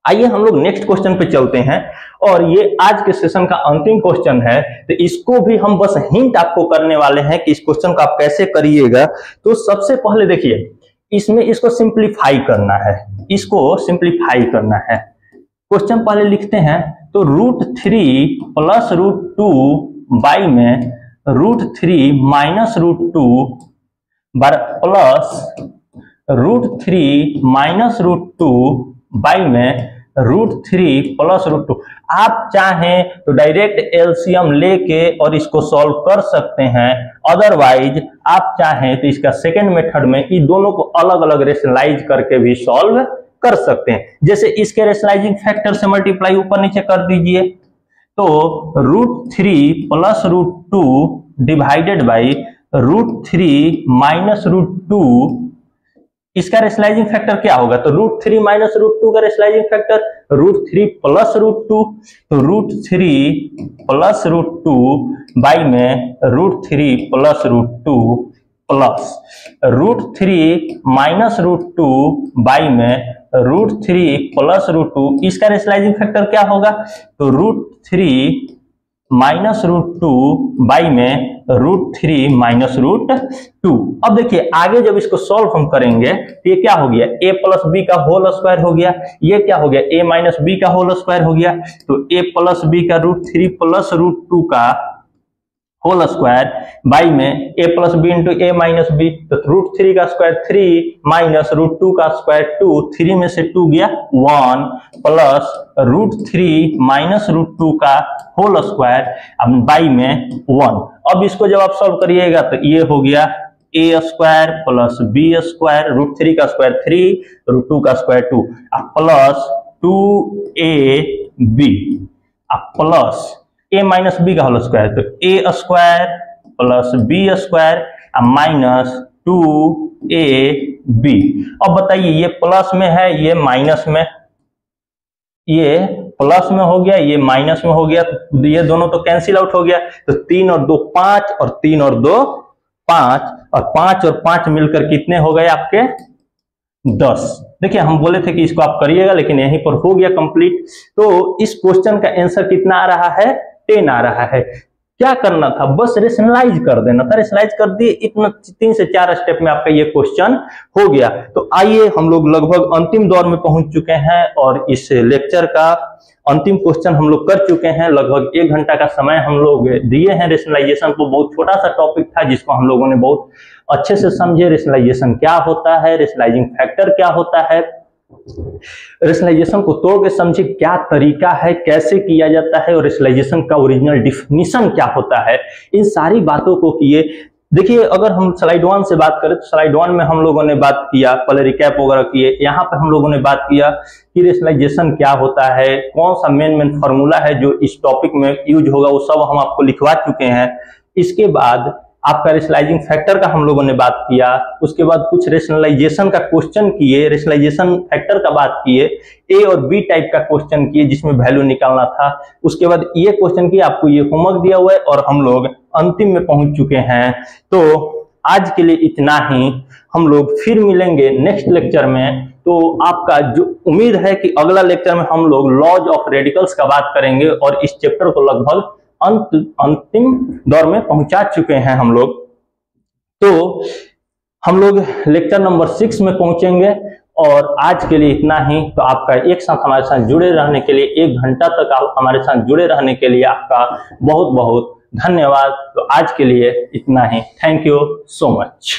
आइए हम लोग नेक्स्ट क्वेश्चन पे चलते हैं, और ये आज के सेशन का अंतिम क्वेश्चन है। तो इसको भी हम बस हिंट आपको करने वाले हैं कि इस क्वेश्चन को आप कैसे करिएगा। तो सबसे पहले देखिए, इसमें इसको सिंप्लीफाई करना है, इसको सिंप्लीफाई करना है। क्वेश्चन पहले लिखते हैं, तो √3 + √2 बाई में √3 - √2 प्लस √3 - √2 बाई में √3 + √2। आप चाहें तो डायरेक्ट एलसीएम लेके और इसको सॉल्व कर सकते हैं, अदरवाइज आप चाहें तो इसका सेकंड मेथड में इन दोनों को अलग अलग रेशनलाइज करके भी सॉल्व कर सकते हैं। जैसे इसके रेशनलाइजिंग फैक्टर से मल्टीप्लाई ऊपर नीचे कर दीजिए, तो √3 + √2 डिवाइडेड बाई √3 - √2, इसका रेशनलाइजिंग फैक्टर क्या होगा, तो √3 - √2 का रेशनलाइजिंग फैक्टर √3 + √2, तो √3 + √2 बाई में √3 + √2 प्लस √3 - √2 बाई में √3 + √2, इसका रेशनलाइजिंग फैक्टर क्या होगा, तो √3 - √2 बाई में √3 - √2। अब देखिए आगे जब इसको सॉल्व हम करेंगे तो ये क्या हो गया, a + b का होल स्क्वायर हो गया, ये क्या हो गया, a - b का होल स्क्वायर हो गया। तो a + b का √3 + √2 का होल स्क्वायर बाई में a + b × a - b, तो √3 का स्क्वायर 3 - √2 का स्क्वायर 2, 3 में से 2 गया 1 प्लस √3 - √2 का होल स्क्वायर बाई में 1। अब इसको जब आप सॉल्व करिएगा तो ये हो गया a² + b², √3 का स्क्वायर 3, √2 का square 2, plus 2ab plus a - b का होल स्क्वायर, तो a² + b² - 2ab। अब बताइए ये प्लस में है, ये माइनस में, ये प्लस में हो गया, ये माइनस में हो गया, तो ये दोनों तो कैंसिल आउट हो गया। तो 3 और 2 5 और 3 और 2 5, और 5 और 5 मिलकर कितने हो गए आपके 10। देखिए हम बोले थे कि इसको आप करिएगा, लेकिन यहीं पर हो गया कंप्लीट। तो इस क्वेश्चन का आंसर कितना आ रहा है, 10 आ रहा है। क्या करना था, बस रेशनलाइज कर देना था, रेशनलाइज कर दिए, इतना 3 से 4 स्टेप में आपका ये क्वेश्चन हो गया। तो आइए हम लोग लगभग अंतिम दौर में पहुंच चुके हैं और इस लेक्चर का अंतिम क्वेश्चन हम लोग कर चुके हैं। लगभग 1 घंटा का समय हम लोग दिए हैं। रेशनलाइजेशन तो बहुत छोटा सा टॉपिक था जिसको हम लोगों ने बहुत अच्छे से समझे। रेशनलाइजेशन क्या होता है, रेशनलाइजिंग फैक्टर क्या होता है, रेशनलाइजेशन को तोड़ के समझे क्या तरीका है, कैसे किया जाता है, और रेशनलाइजेशन का ओरिजिनल डिफिनीशन क्या होता है। इन सारी बातों को किए। देखिए, अगर हम स्लाइड 1 से बात करें तो स्लाइड 1 में हम लोगों ने बात किया, पहले रिकैप वगैरह किए। यहाँ पर हम लोगों ने बात किया कि रेशनलाइजेशन क्या होता है, कौन सा मेन फॉर्मूला है जो इस टॉपिक में यूज होगा, वो सब हम आपको लिखवा चुके हैं। इसके बाद आपका रेशनलाइजिंग फैक्टर का हम लोगों ने बात किया। उसके बाद कुछ रेशनलाइजेशन का क्वेश्चन किए, रेशनलाइजेशन फैक्टर का बात किए, ए और बी टाइप का क्वेश्चन किए जिसमें वैल्यू निकालना था। उसके बाद ये क्वेश्चन किए, आपको ये होमवर्क दिया हुआ है और हम लोग अंतिम में पहुंच चुके हैं। तो आज के लिए इतना ही। हम लोग फिर मिलेंगे नेक्स्ट लेक्चर में। तो आपका जो उम्मीद है कि अगला लेक्चर में हम लोग लॉज ऑफ रेडिकल्स का बात करेंगे और इस चैप्टर को लगभग अंतिम दौर में पहुंचा चुके हैं हम लोग। तो हम लोग लेक्चर नंबर 6 में पहुंचेंगे और आज के लिए इतना ही। तो आपका एक साथ हमारे साथ जुड़े रहने के लिए, 1 घंटा तक आप हमारे साथ जुड़े रहने के लिए आपका बहुत बहुत धन्यवाद। तो आज के लिए इतना ही। Thank you so much.